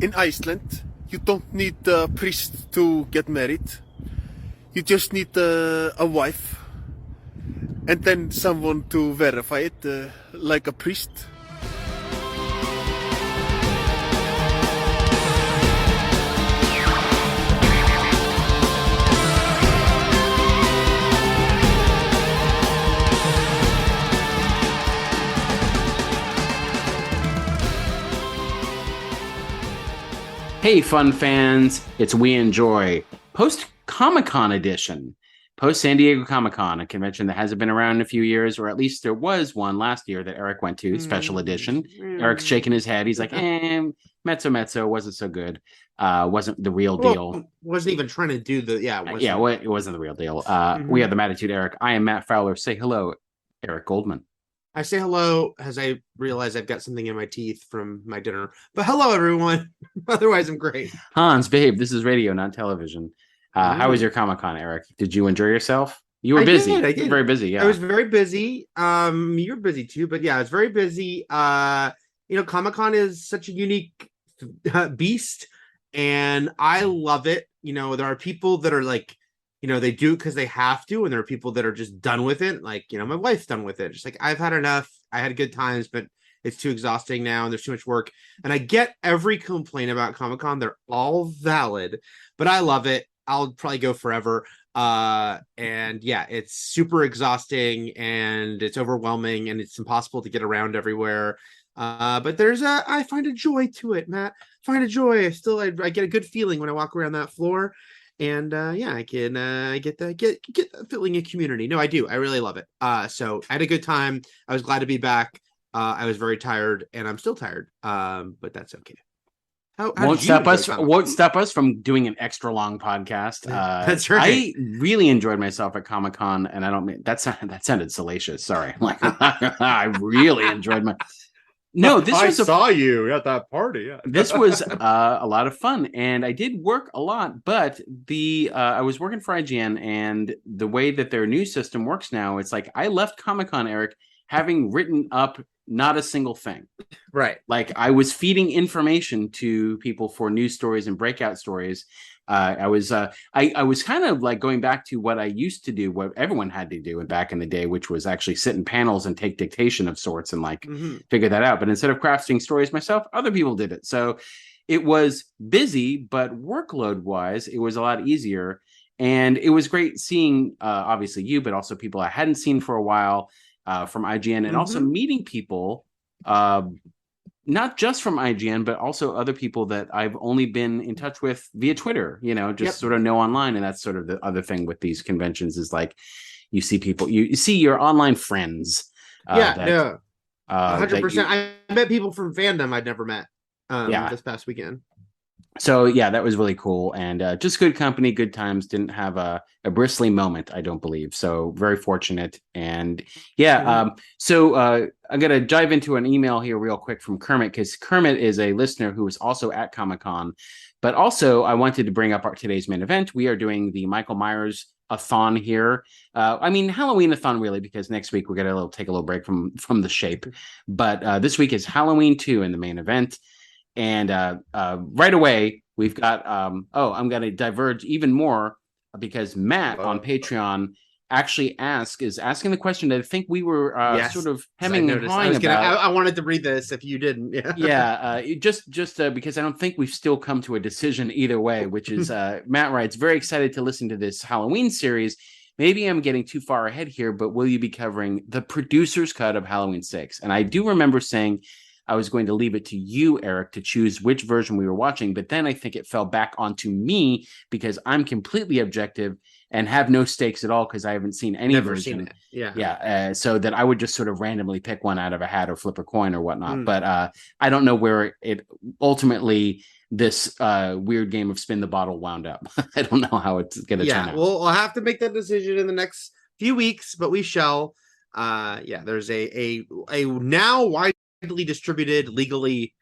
In Iceland, you don't need a priest to get married. You just need a wife and then someone to verify it, like a priest. Hey, fun fans, it's We Enjoy, post-Comic-Con edition, post-San Diego Comic-Con, a convention that hasn't been around in a few years, or at least there was one last year that Eric went to, special edition. Eric's shaking his head. He's like, mezzo, wasn't so good. Wasn't the real deal. Wasn't even trying to do the, it wasn't the real deal. We have the Mattitude Eric. I am Matt Fowler. Say hello, Eric Goldman. I say hello as I realize I've got something in my teeth from my dinner. But hello, everyone. Otherwise, I'm great. Hans, babe, this is radio, not television. How was your Comic-Con, Eric? Did you enjoy yourself? You were busy. I did. You were very busy, yeah. I was very busy. You're busy too, but yeah, I was very busy. Comic-Con is such a unique beast, and I love it. There are people that are like, they do it because they have to, and there are people that are just done with it. Like, my wife's done with it. Just like, I've had enough. I had good times, but it's too exhausting now, and there's too much work. And I get every complaint about Comic-Con. They're all valid, but I love it. I'll probably go forever. And yeah, it's super exhausting, and it's overwhelming, and it's impossible to get around everywhere. But I find a joy to it, Matt. I find a joy. I get a good feeling when I walk around that floor. And I can get that feeling of community. No, I do. I really love it. So I had a good time. I was glad to be back. I was very tired, and I'm still tired. But that's okay. Won't stop us from doing an extra long podcast. That's right. I really enjoyed myself at Comic-Con, and I don't mean that sounded salacious. Sorry. I really enjoyed my. No, I saw you at that party. Yeah. This was a lot of fun, and I did work a lot. But I was working for IGN, and the way that their news system works now, it's like I left Comic-Con, Eric, having written up not a single thing. Right. Like I was feeding information to people for news stories and breakout stories. I was kind of like going back to what I used to do, what everyone had to do back in the day, which was actually sit in panels and take dictation of sorts and figure that out. But instead of crafting stories myself, other people did it. So it was busy, but workload wise, it was a lot easier. And it was great seeing obviously you, but also people I hadn't seen for a while from IGN, and also meeting people not just from IGN, but also other people that I've only been in touch with via Twitter, sort of know online. And that's sort of the other thing with these conventions is like, you see people, you see your online friends. 100%. I met people from fandom I'd never met this past weekend. So yeah, that was really cool, and just good company, good times. Didn't have a bristly moment, I don't believe. So very fortunate, and So I'm gonna dive into an email here real quick from Kermit, because Kermit is a listener who was also at Comic-Con, but also I wanted to bring up today's main event. We are doing the Michael Myers a-thon here. Halloween-a-thon really, because next week we're gonna take a little break from the shape, but this week is Halloween 2 in the main event. And right away, we've got, I'm going to diverge even more because Matt on Patreon actually is asking the question that I think we were sort of hemming and hawing about. I wanted to read this if you didn't. Just because I don't think we've still come to a decision either way, which is Matt writes, very excited to listen to this Halloween series. Maybe I'm getting too far ahead here, but will you be covering the producer's cut of Halloween 6? And I do remember saying I was going to leave it to you, Eric, to choose which version we were watching. But then I think it fell back onto me because I'm completely objective and have no stakes at all because I haven't seen any version. Seen it. So that I would just sort of randomly pick one out of a hat or flip a coin or whatnot. But I don't know where it ultimately this weird game of spin the bottle wound up. I don't know how it's going to turn out. Well, I'll have to make that decision in the next few weeks, but we shall. There's a now widely distributed legally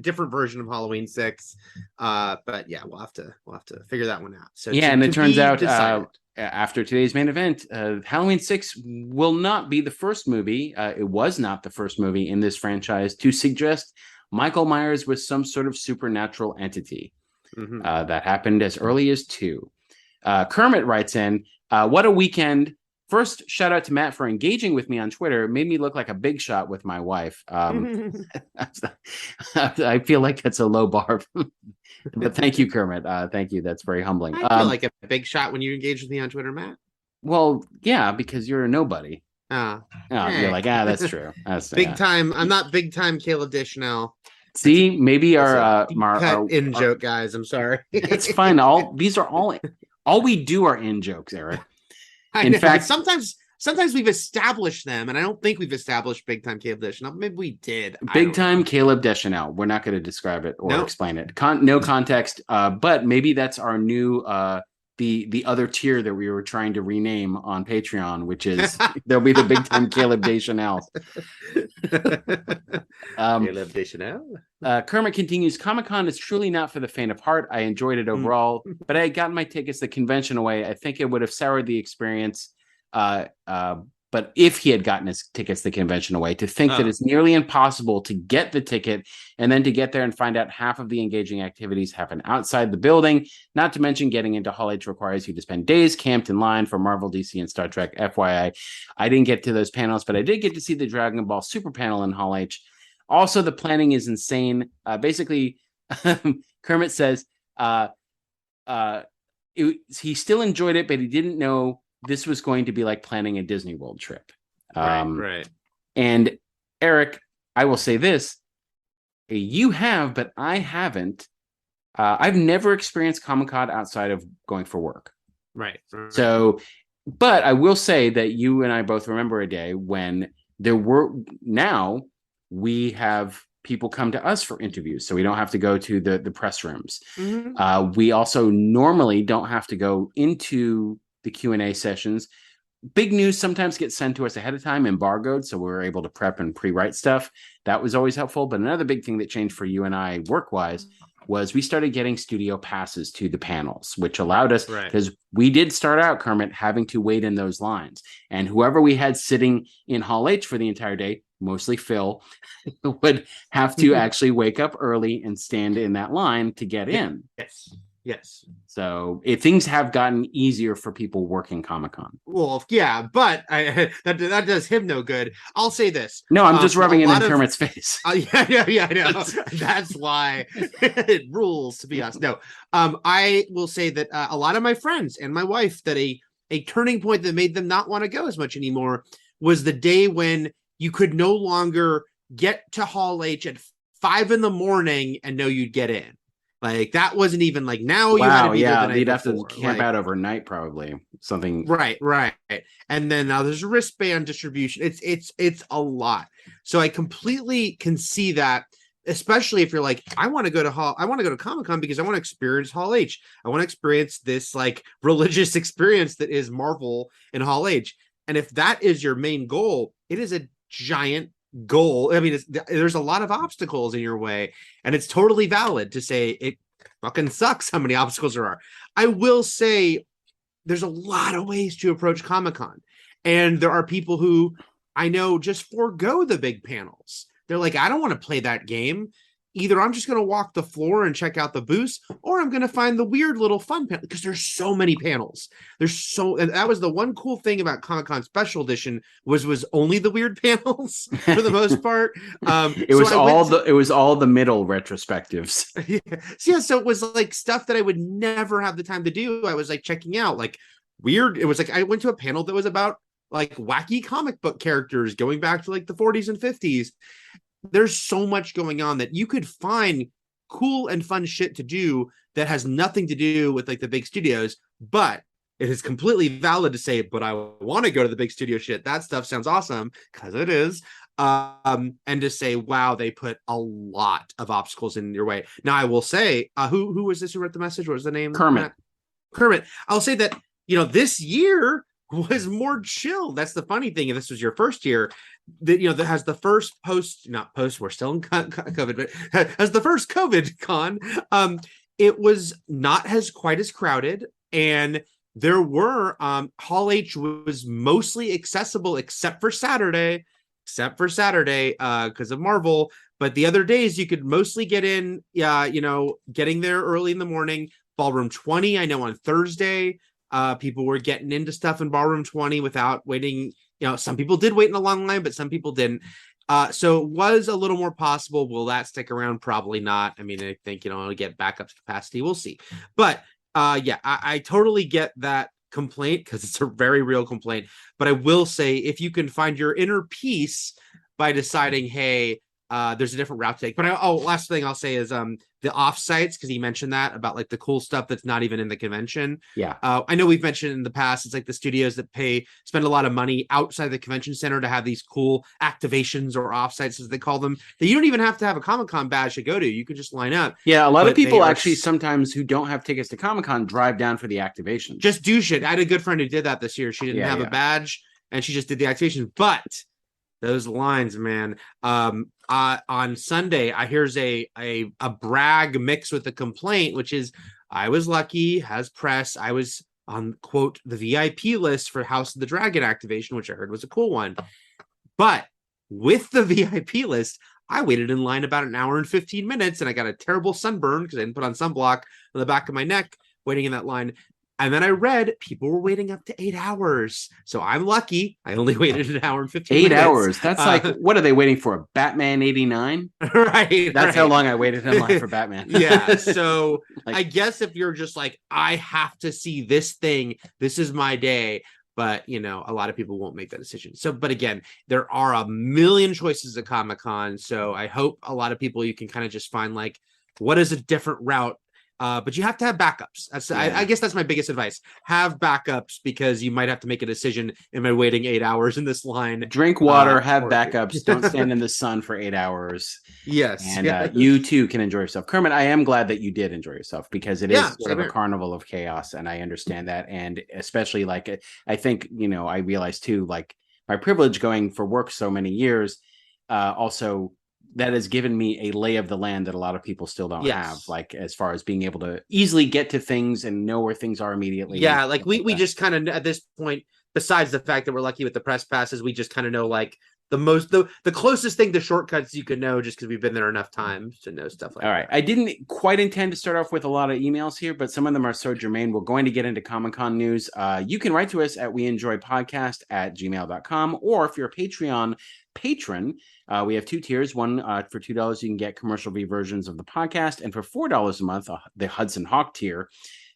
different version of Halloween 6, but yeah, we'll have to figure that one out. So and it turns out after today's main event, Halloween 6 will not be the first movie. It was not the first movie in this franchise to suggest Michael Myers was some sort of supernatural entity. Mhm. That happened as early as 2. Kermit writes in, what a weekend. First, shout out to Matt for engaging with me on Twitter. It made me look like a big shot with my wife. I feel like that's a low bar. But thank you, Kermit. Thank you. That's very humbling. I feel like a big shot when you engage with me on Twitter, Matt. Well, yeah, because you're a nobody. Oh, You're like, that's true. That's big time. I'm not big time Caleb Deschanel. See, maybe our in joke, guys. I'm sorry. It's fine. All we do are in jokes, Eric. In fact, sometimes we've established them, and I don't think we've established big time Caleb Deschanel. Maybe we did. Big time Caleb Deschanel. We're not going to describe it or explain it. No context. But maybe that's our new the other tier that we were trying to rename on Patreon, which is there'll be the big time Caleb Deschanel. Caleb Deschanel. Kermit continues, Comic-Con is truly not for the faint of heart. I enjoyed it overall, but I had gotten my tickets the convention way. I think it would have soured the experience. But if he had gotten his tickets the convention away, to think that it's nearly impossible to get the ticket and then to get there and find out half of the engaging activities happen outside the building, not to mention getting into Hall H requires you to spend days camped in line for Marvel, DC, and Star Trek. FYI, I didn't get to those panels, but I did get to see the Dragon Ball Super panel in Hall H. Also, the planning is insane. Basically, Kermit says he still enjoyed it, but he didn't know this was going to be like planning a Disney World trip. Right. And Eric, I will say this. You have, but I haven't. I've never experienced Comic-Con outside of going for work. Right. So, but I will say that you and I both remember a day when now we have people come to us for interviews, so we don't have to go to the press rooms. Mm-hmm. We also normally don't have to go into the Q&A sessions. Big news sometimes gets sent to us ahead of time, embargoed, so we're able to prep and pre-write stuff. That was always helpful. But another big thing that changed for you and I work-wise was we started getting studio passes to the panels, which allowed us, because we did start out, Kermit, having to wait in those lines. And whoever we had sitting in Hall H for the entire day, mostly Phil, would have to actually wake up early and stand in that line to get in. Yes. So things have gotten easier for people working Comic-Con. Well, yeah, but that does him no good. I'll say this. No, I'm just rubbing it in Kermit's face. Yeah, I know. That's why it rules to be us. No, I will say that a lot of my friends and my wife, that a turning point that made them not want to go as much anymore was the day when you could no longer get to Hall H at 5 a.m. and know you'd get in. Like, that wasn't even like, now you had to be there the night you'd have before. to camp out overnight, probably something. Right. And then now there's wristband distribution. It's a lot. So I completely can see that, especially if you're like, I want to go to Comic-Con because I want to experience Hall H. I want to experience this like religious experience that is Marvel in Hall H. And if that is your main goal, it is a giant goal. I mean, there's a lot of obstacles in your way, and it's totally valid to say it fucking sucks how many obstacles there are. I will say there's a lot of ways to approach Comic-Con, and there are people who I know just forego the big panels. They're like, I don't want to play that game. Either I'm just going to walk the floor and check out the booths, or I'm going to find the weird little fun panel, because there's so many panels. And that was the one cool thing about Comic-Con Special Edition was only the weird panels for the most part. It was all the middle retrospectives. So it was like stuff that I would never have the time to do. I was like checking out like weird. It was like I went to a panel that was about like wacky comic book characters going back to like the 40s and 50s. There's so much going on that you could find cool and fun shit to do that has nothing to do with like the big studios, but it is completely valid to say, but I want to go to the big studio shit. That stuff sounds awesome, because it is. And to say, wow, they put a lot of obstacles in your way. Now I will say, who was this who wrote the message? What was the name? Kermit. I'll say that, this year was more chill. That's the funny thing. If this was your first year, that has the first we're still in COVID, but as the first COVID con, it was not quite as crowded, and there were Hall H was mostly accessible except for Saturday because of Marvel. But the other days you could mostly get in, getting there early in the morning. Ballroom 20, I know on Thursday, people were getting into stuff in Ballroom 20 without waiting. Some people did wait in a long line, but some people didn't. So it was a little more possible. Will that stick around? Probably not. I mean, I think, it'll get back up to capacity. We'll see. But I totally get that complaint because it's a very real complaint. But I will say, if you can find your inner peace by deciding, hey, there's a different route to take. But last thing I'll say is the offsites, because he mentioned that about like the cool stuff that's not even in the convention. Yeah. I know we've mentioned in the past, it's like the studios that spend a lot of money outside the convention center to have these cool activations or offsites, as they call them, that you don't even have to have a Comic-Con badge to go to. You can just line up. Yeah, a lot of people actually sometimes who don't have tickets to Comic-Con drive down for the activation. Just do shit. I had a good friend who did that this year. She didn't have a badge and she just did the activation. But those lines, man. On Sunday, here's a brag mixed with a complaint, which is I was lucky as press. I was on, quote, the VIP list for House of the Dragon activation, which I heard was a cool one. But with the VIP list, I waited in line about an hour and 15 minutes, and I got a terrible sunburn because I didn't put on sunblock on the back of my neck waiting in that line. And then I read people were waiting up to 8 hours. So I'm lucky. I only waited an hour and 15 minutes. 8 hours. That's like, what are they waiting for? Batman 89? Right. That's how long I waited in line for Batman. Yeah. So I guess if you're just like, I have to see this thing, this is my day. But, a lot of people won't make that decision. So, but again, there are a million choices at Comic-Con. So I hope a lot of people, you can kind of just find like, what is a different route? But you have to have backups. I guess that's my biggest advice. Have backups, because you might have to make a decision. Am I waiting 8 hours in this line? Drink water, have backups. Don't stand in the sun for 8 hours. Yes. And you too can enjoy yourself. Kermit, I am glad that you did enjoy yourself, because it is sort of a carnival of chaos. And I understand that. And especially I think, I realized too, like my privilege going for work so many years, also that has given me a lay of the land that a lot of people still don't have, like as far as being able to easily get to things and know where things are immediately. Yeah, like we just kind of, at this point, besides the fact that we're lucky with the press passes, we just kind of know like the closest thing to shortcuts you could know, just because we've been there enough times to know stuff like that. All right. I didn't quite intend to start off with a lot of emails here, but some of them are so germane. We're going to get into Comic-Con news. You can write to us at weenjoypodcast@gmail.com, or if you're a Patreon patron, we have two tiers. One, for $2, you can get commercial-free versions of the podcast, and for $4 a month, the Hudson Hawk tier,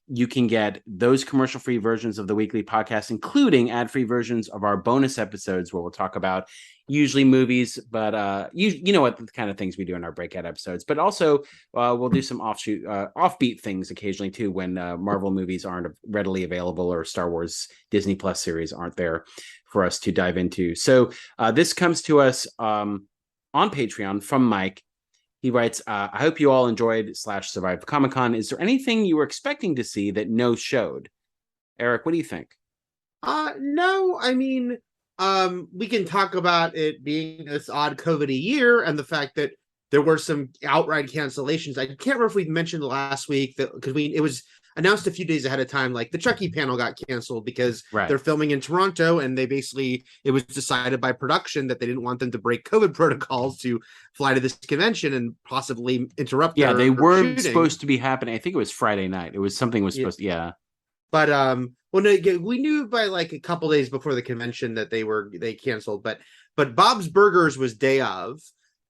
you can get those commercial-free versions of the weekly podcast, including ad-free versions of our bonus episodes, where we'll talk about usually movies, but you know what the kind of things we do in our breakout episodes. But also, we'll do some offbeat things occasionally too, when Marvel movies aren't readily available, or Star Wars Disney Plus series aren't there for us to dive into. So this comes to us on Patreon from Mike. He writes, I hope you all enjoyed / survived Comic-Con. Is there anything you were expecting to see that no showed? Eric, what do you think? No, I mean, we can talk about it being this odd COVID year and the fact that there were some outright cancellations. I can't remember if we mentioned last week that, because it was announced a few days ahead of time, like the Chucky panel got canceled because they're filming in Toronto, and it was decided by production that they didn't want them to break COVID protocols to fly to this convention and possibly interrupt. Yeah, they were supposed to be happening. I think it was Friday night. It was something was supposed to, But we knew by like a couple days before the convention that they canceled. But Bob's Burgers was day of.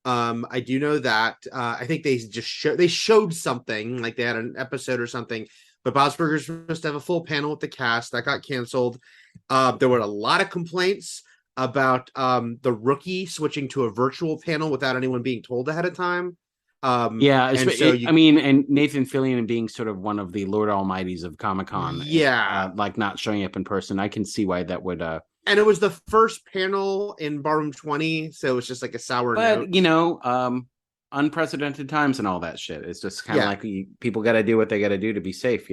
I do know that. I think they just showed something, like they had an episode or something. But Bob's Burgers was supposed to have a full panel with the cast. That got canceled. There were a lot of complaints about the Rookie switching to a virtual panel without anyone being told ahead of time. And Nathan Fillion being sort of one of the Lord Almighties of Comic-Con. Like not showing up in person. I can see why that would... And it was the first panel in Ballroom 20, so it was just like a sour note. But, unprecedented times and all that shit. It's just kind of like people got to do what they got to do to be safe,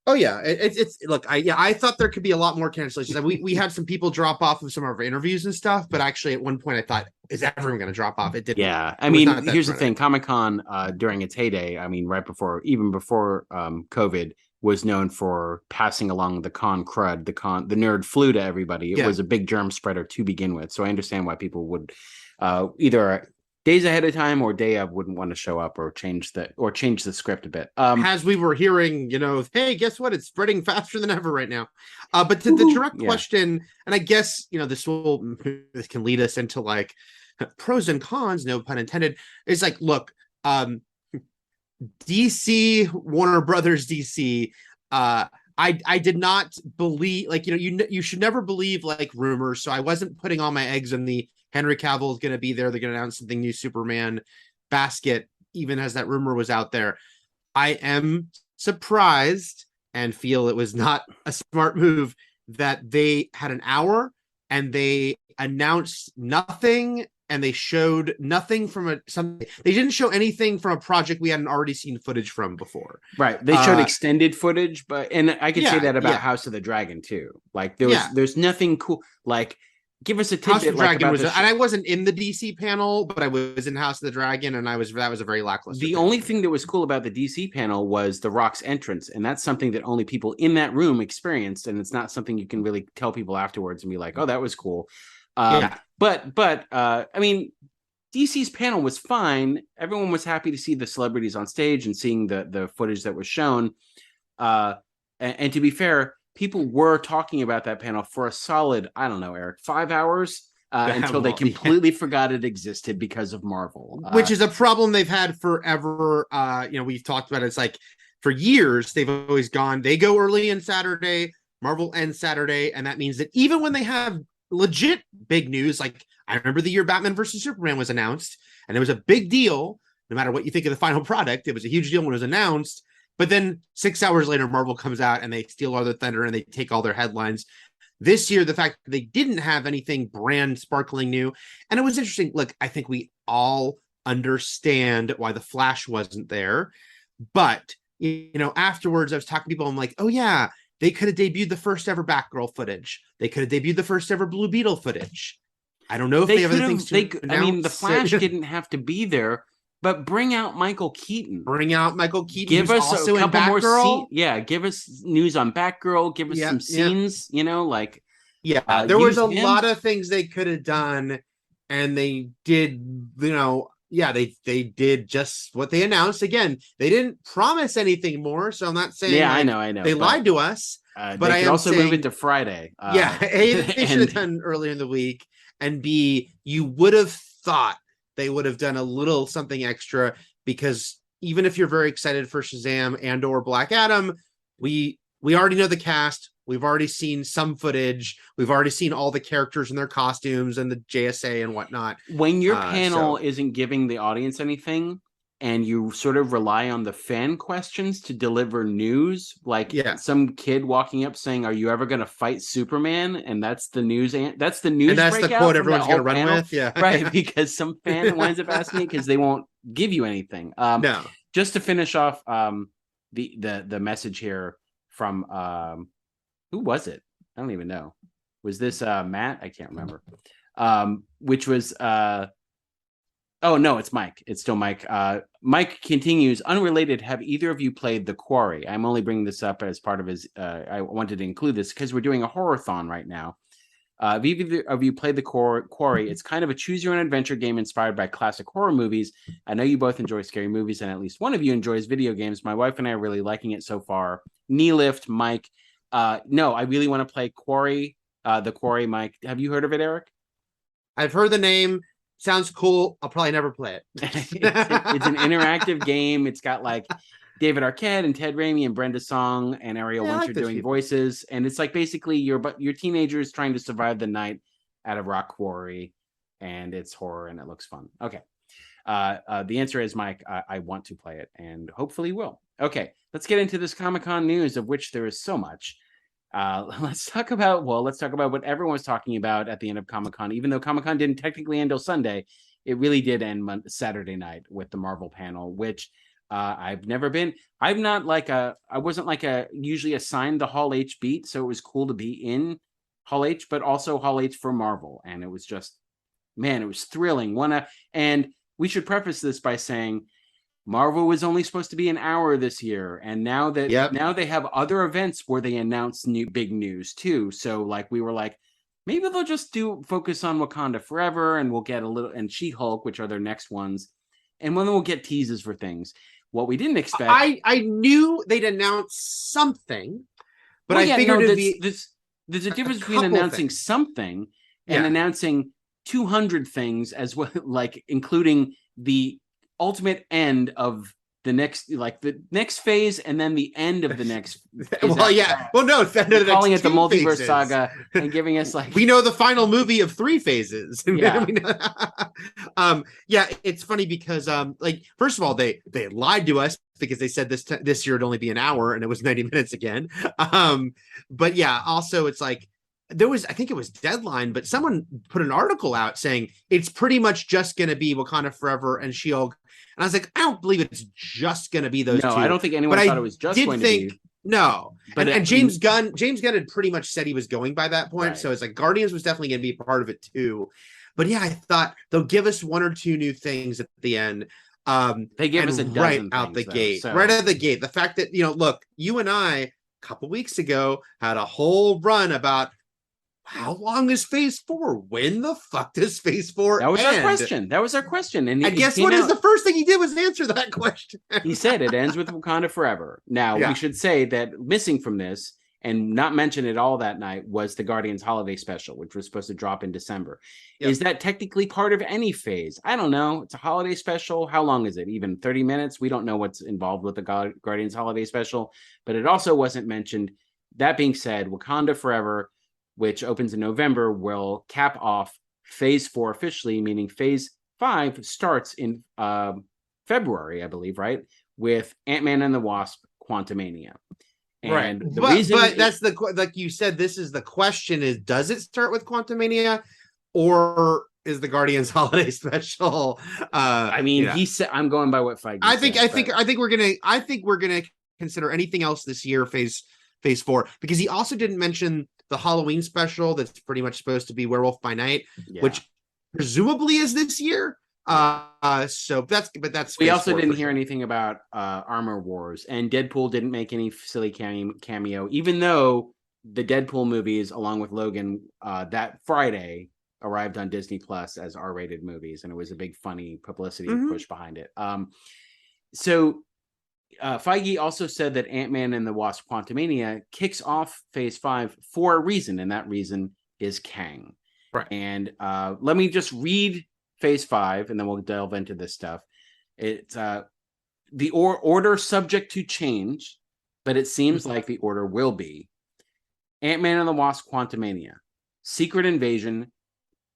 Oh yeah, it's look. I thought there could be a lot more cancellations. We had some people drop off of some of our interviews and stuff, but actually at one point I thought, is everyone going to drop off? It didn't. Yeah, I mean, here's the thing: Comic-Con during its heyday, I mean, even before COVID, was known for passing along the con crud. The nerd flu to everybody. It was a big germ spreader to begin with. So I understand why people would either days ahead of time or day of wouldn't want to show up or change the script a bit. As we were hearing, hey, guess what? It's spreading faster than ever right now. But to the direct question, and I guess this can lead us into like pros and cons, no pun intended. It's like, look, DC, Warner Brothers, DC. I did not believe, like, you should never believe like rumors. So I wasn't putting all my eggs in the Henry Cavill is going to be there. They're going to announce something new Superman basket, even as that rumor was out there. I am surprised and feel it was not a smart move that they had an hour and they announced nothing and they showed nothing from something. They didn't show anything from a project we hadn't already seen footage from before. Right. They showed extended footage, and I could say that about House of the Dragon too. Like there's nothing cool. Like, give us a tidbit. House of the Dragon and I wasn't in the DC panel, but I was in House of the Dragon, and that was a very lackluster. The only thing that was cool about the DC panel was The Rock's entrance, and that's something that only people in that room experienced, and it's not something you can really tell people afterwards and be like, "Oh, that was cool." But I mean, DC's panel was fine. Everyone was happy to see the celebrities on stage and seeing the footage that was shown. And to be fair, people were talking about that panel for a solid, I don't know, Eric, 5 hours until they completely forgot it existed because of Marvel. Which is a problem they've had forever. We've talked about it. It's like for years, they've always they go early in Saturday, Marvel ends Saturday. And that means that even when they have legit big news, like I remember the year Batman versus Superman was announced, and it was a big deal. No matter what you think of the final product, it was a huge deal when it was announced. But then 6 hours later, Marvel comes out and they steal all their thunder and they take all their headlines. This year, the fact that they didn't have anything brand sparkling new. And it was interesting. Look, I think we all understand why the Flash wasn't there. But, afterwards, I was talking to people. I'm like, oh, yeah, they could have debuted the first ever Batgirl footage. They could have debuted the first ever Blue Beetle footage. I don't know if they have other things to announce. I mean, the Flash didn't have to be there. But bring out Michael Keaton. Give us also a couple more scenes. Yeah, give us news on Batgirl. Give us some scenes. There was a lot of things they could have done, and they did. They did just what they announced. Again, they didn't promise anything more, so I'm not saying. Yeah, I know. They lied to us. But I also move it to Friday. A, they should have done earlier in the week, and B, you would have thought they would have done a little something extra, because even if you're very excited for Shazam and or Black Adam, we already know the cast. We've already seen some footage. We've already seen all the characters and their costumes and the JSA and whatnot. When your panel isn't giving the audience anything, and you sort of rely on the fan questions to deliver news, like some kid walking up saying, "Are you ever going to fight Superman?" And that's the news. That's the news. And that's the quote everyone's going to run with. Yeah, right. Because some fan winds up asking it because they won't give you anything. No. Just to finish off the message here from who was it? I don't even know. Was this Matt? I can't remember. Which was oh no, it's Mike. It's still Mike. Mike continues, unrelated, have either of you played The Quarry? I'm only bringing this up as part of his, I wanted to include this because we're doing a horror-thon right now. Have either of you played The Quarry? It's kind of a choose-your-own-adventure game inspired by classic horror movies. I know you both enjoy scary movies, and at least one of you enjoys video games. My wife and I are really liking it so far. Knee lift, Mike. No, I really want to play Quarry. The Quarry, Mike. Have you heard of it, Eric? I've heard the name. Sounds cool. I'll probably never play it. It's an interactive game. It's got like David Arquette and Ted Raimi and Brenda Song and Ariel Winter doing voices. And it's like basically your teenagers trying to survive the night at a rock quarry. And it's horror and it looks fun. Okay. The answer is, Mike, I want to play it and hopefully will. Okay. Let's get into this Comic-Con news, of which there is so much. Let's talk about what everyone was talking about at the end of Comic-Con. Even though Comic-Con didn't technically end till Sunday, it really did end Saturday night with the Marvel panel, which I wasn't usually assigned the Hall H beat, so it was cool to be in Hall H, but also Hall H for Marvel. And it was just, man, it was thrilling. And we should preface this by saying Marvel was only supposed to be an hour this year, and now they have other events where they announce new big news too. So like we were like, Maybe they'll just focus on Wakanda Forever, and we'll get a little, and She-Hulk, which are their next ones, and then we'll get teases for things. What we didn't expect, I knew they'd announce something, but I figured it'd be there's a difference between announcing something and announcing 200 things as well, like including the ultimate end of the next phase and then the end of the next. Well, yeah. Well, no, calling it the multiverse phases. Saga and giving us like we know the final movie of 3 phases. Yeah. Yeah, it's funny because like first of all, they lied to us because they said this year would only be an hour and it was 90 minutes again. But yeah, also it's like I think it was Deadline, but someone put an article out saying it's pretty much just going to be Wakanda Forever and She-Hulk. And I was like, I don't believe it's just going to be those two. No, I don't think anyone thought it was just going to be. No. But and James Gunn had pretty much said he was going by that point. Right. So it's like Guardians was definitely going to be a part of it too. But yeah, I thought they'll give us 1 or 2 new things at the end. They give us a dozen right out the gate. Right out of the gate. The fact that, look, you and I a couple weeks ago had a whole run about how long is phase 4? When the fuck does phase 4 That was end? Our question. And guess what is the first thing he did was answer that question. He said it ends with Wakanda Forever. Now, we should say that missing from this and not mentioned at all that night was the Guardians holiday special, which was supposed to drop in December. Yep. Is that technically part of any phase? I don't know. It's a holiday special. How long is it? Even 30 minutes? We don't know what's involved with the Guardians holiday special, but it also wasn't mentioned. That being said, Wakanda Forever, which opens in November, will cap off phase 4 officially, meaning phase 5 starts in February, I believe, right? With Ant-Man and the Wasp, Quantumania. And right. But that's like you said, this is the question is, does it start with Quantumania or is the Guardians holiday special? He said, I'm going by what Feige said. I think we're gonna consider anything else this year, phase 4, because he also didn't mention the Halloween special that's pretty much supposed to be Werewolf by Night, which presumably is this year. So that's we also didn't hear anything about Armor Wars, and Deadpool didn't make any silly cameo, even though the Deadpool movies, along with Logan, that Friday arrived on Disney Plus as R-rated movies, and it was a big funny publicity push behind it. So Feige also said that Ant-Man and the Wasp Quantumania kicks off phase 5 for a reason, and that reason is Kang. Right. And let me just read phase 5, and then we'll delve into this stuff. It's the order subject to change, but it seems like the order will be Ant-Man and the Wasp Quantumania, Secret Invasion.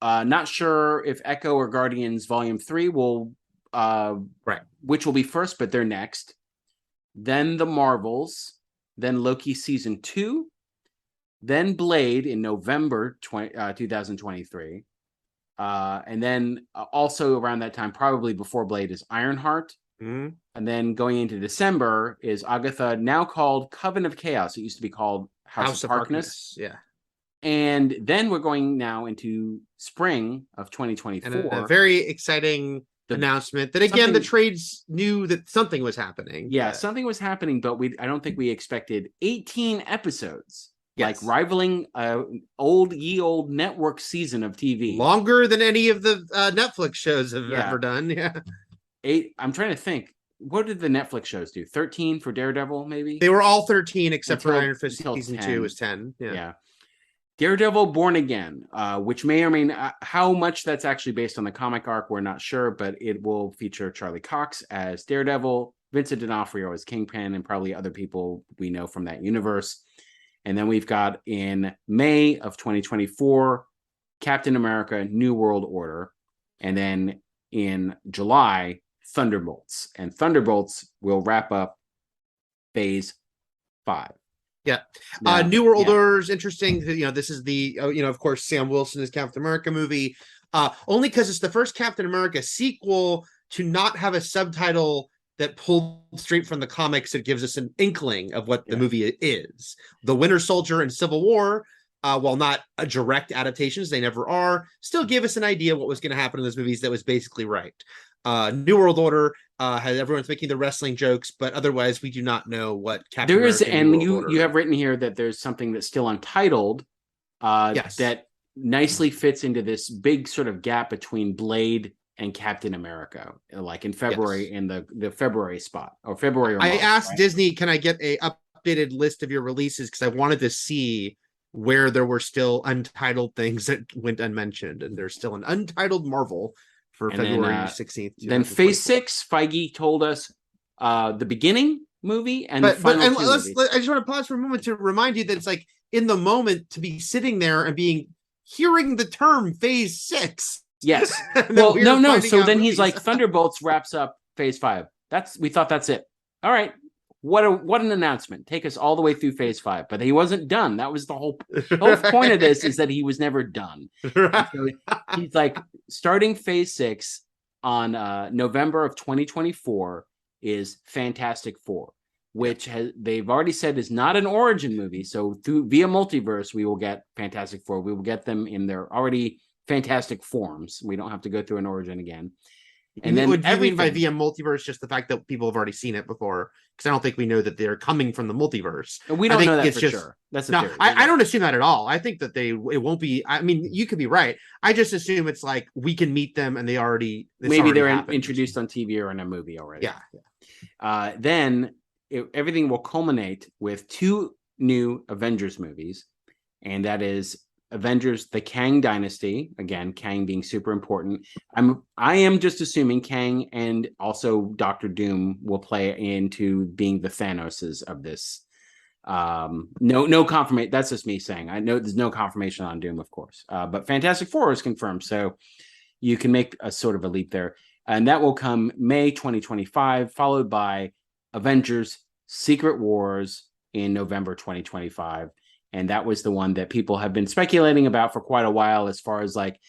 Not sure if Echo or Guardians Volume 3 will which will be first, but they're next. Then the Marvels, then Loki season 2, then Blade in November 2023. And then also around that time, probably before Blade, is Ironheart. And then going into December is Agatha, now called Coven of Chaos. It used to be called House of Harkness. Yeah. And then we're going now into spring of 2024. And a very exciting announcement that, again, the trades knew that something was happening. Yeah, something was happening, but I don't think we expected 18 episodes. Like rivaling old network season of TV. Longer than any of the Netflix shows have ever done. Yeah. 8. I'm trying to think. What did the Netflix shows do? 13 for Daredevil, maybe? They were all 13 except for Iron Fist season 2 was 10. Yeah. Daredevil Born Again, which may or may not, how much that's actually based on the comic arc, we're not sure, but it will feature Charlie Cox as Daredevil, Vincent D'Onofrio as Kingpin, and probably other people we know from that universe. And then we've got in May of 2024, Captain America, New World Order. And then in July, Thunderbolts. And Thunderbolts will wrap up phase 5. Yeah. Now, New World Order is interesting. This is the, of course, Sam Wilson's Captain America movie. Only because it's the first Captain America sequel to not have a subtitle that pulled straight from the comics. It gives us an inkling of what the movie is. The Winter Soldier and Civil War, while not a direct adaptations, they never are, still give us an idea of what was going to happen in those movies that was basically right. New World Order has everyone's making the wrestling jokes, but otherwise we do not know what Captain there America is, and you have written here that there's something that's still untitled. That nicely fits into this big sort of gap between Blade and Captain America, like in February, in the February spot, or February or March. I asked right? Disney, can I get a updated list of your releases, because I wanted to see where there were still untitled things that went unmentioned, and there's still an untitled Marvel for And February then, 16th. Then Phase 6, Feige told us the beginning movie and but the final and two movies. I just want to pause for a moment to remind you that it's like, in the moment, to be sitting there and hearing the term Phase 6. Yes. And Well, then we were no. finding So out then he's movies. like, Thunderbolts wraps up Phase 5. We thought that's it. All right. What an announcement. Take us all the way through Phase 5. But he wasn't done. That was the whole point of this, is that he was never done. Right. So he's like, starting Phase 6 on November of 2024 is Fantastic Four, which they've already said is not an origin movie. So via multiverse, we will get Fantastic Four. We will get them in their already fantastic forms. We don't have to go through an origin again. And then what do you mean by via multiverse? Just the fact that people have already seen it before? Because I don't think we know that they're coming from the multiverse. We don't know that for sure. That's a theory. I don't assume that at all. I think that it won't be. I mean, you could be right. I just assume it's like we can meet them and maybe they're introduced on TV or in a movie already. Yeah. Then everything will culminate with 2 new Avengers movies, and that is Avengers: The Kang Dynasty. Again, Kang being super important. I am just assuming Kang and also Doctor Doom will play into being the Thanoses of this. No confirmation. That's just me saying. I know there's no confirmation on Doom, of course, but Fantastic Four is confirmed, so you can make a sort of a leap there, and that will come May 2025, followed by Avengers: Secret Wars in November 2025. And that was the one that people have been speculating about for quite a while, as far as like,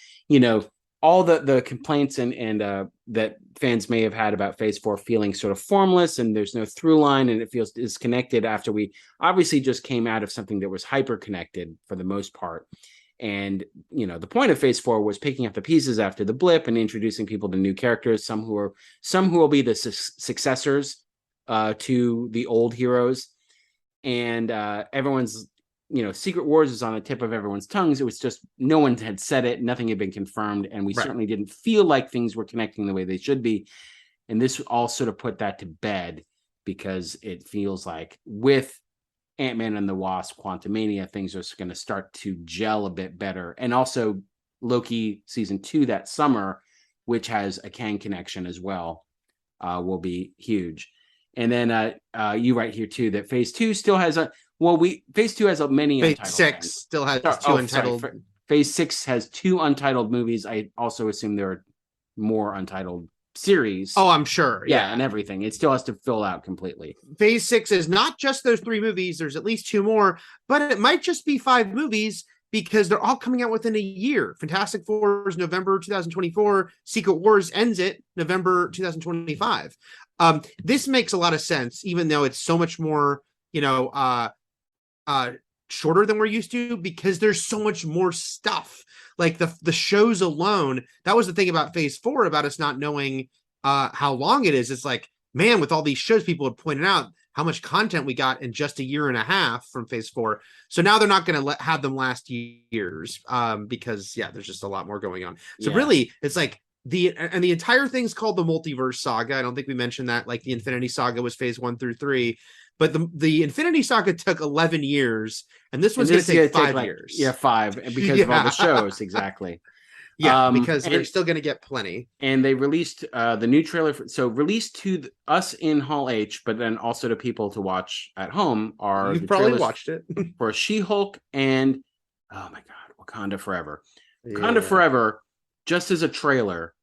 all the complaints and that fans may have had about Phase 4 feeling sort of formless, and there's no through line, and it feels disconnected after we obviously just came out of something that was hyper connected for the most part. And, the point of Phase 4 was picking up the pieces after the blip and introducing people to new characters, some who will be the successors to the old heroes. And everyone's, Secret Wars is on the tip of everyone's tongues. It was just no one had said it. Nothing had been confirmed. And we certainly didn't feel like things were connecting the way they should be. And this all sort of put that to bed, because it feels like with Ant-Man and the Wasp: Quantumania, things are going to start to gel a bit better. And also Loki season 2 that summer, which has a Kang connection as well, will be huge. And then you write here too that Phase 2 still has Phase 2 has many Phase untitled 6 things. still has 2 untitled. Phase 6 has 2 untitled movies. I also assume there are more untitled series. Oh, I'm sure. Yeah. And everything. It still has to fill out completely. Phase 6 is not just those 3 movies. There's at least 2 more, but it might just be 5 movies, because they're all coming out within a year. Fantastic Four is November 2024. Secret Wars ends it November 2025. This makes a lot of sense, even though it's so much more, shorter than we're used to, because there's so much more stuff. Like the shows alone, that was the thing about Phase 4, about us not knowing how long it is. It's like, man, with all these shows, people have pointed out how much content we got in just a year and a half from Phase 4. So now they're not going to have them last years, because there's just a lot more going on. So really, it's like the entire thing's called the Multiverse Saga. I don't think we mentioned that. Like the Infinity Saga was Phase 1 through 3. But the Infinity Saga took 11 years, and this one's going to take 5 years. 5, because of all the shows, exactly. Because they're still going to get plenty. And they released the new trailer. Released to us in Hall H, but then also to people to watch at home are You've probably watched it for She-Hulk and, oh my God, Wakanda Forever. Wakanda Forever, just as a trailer.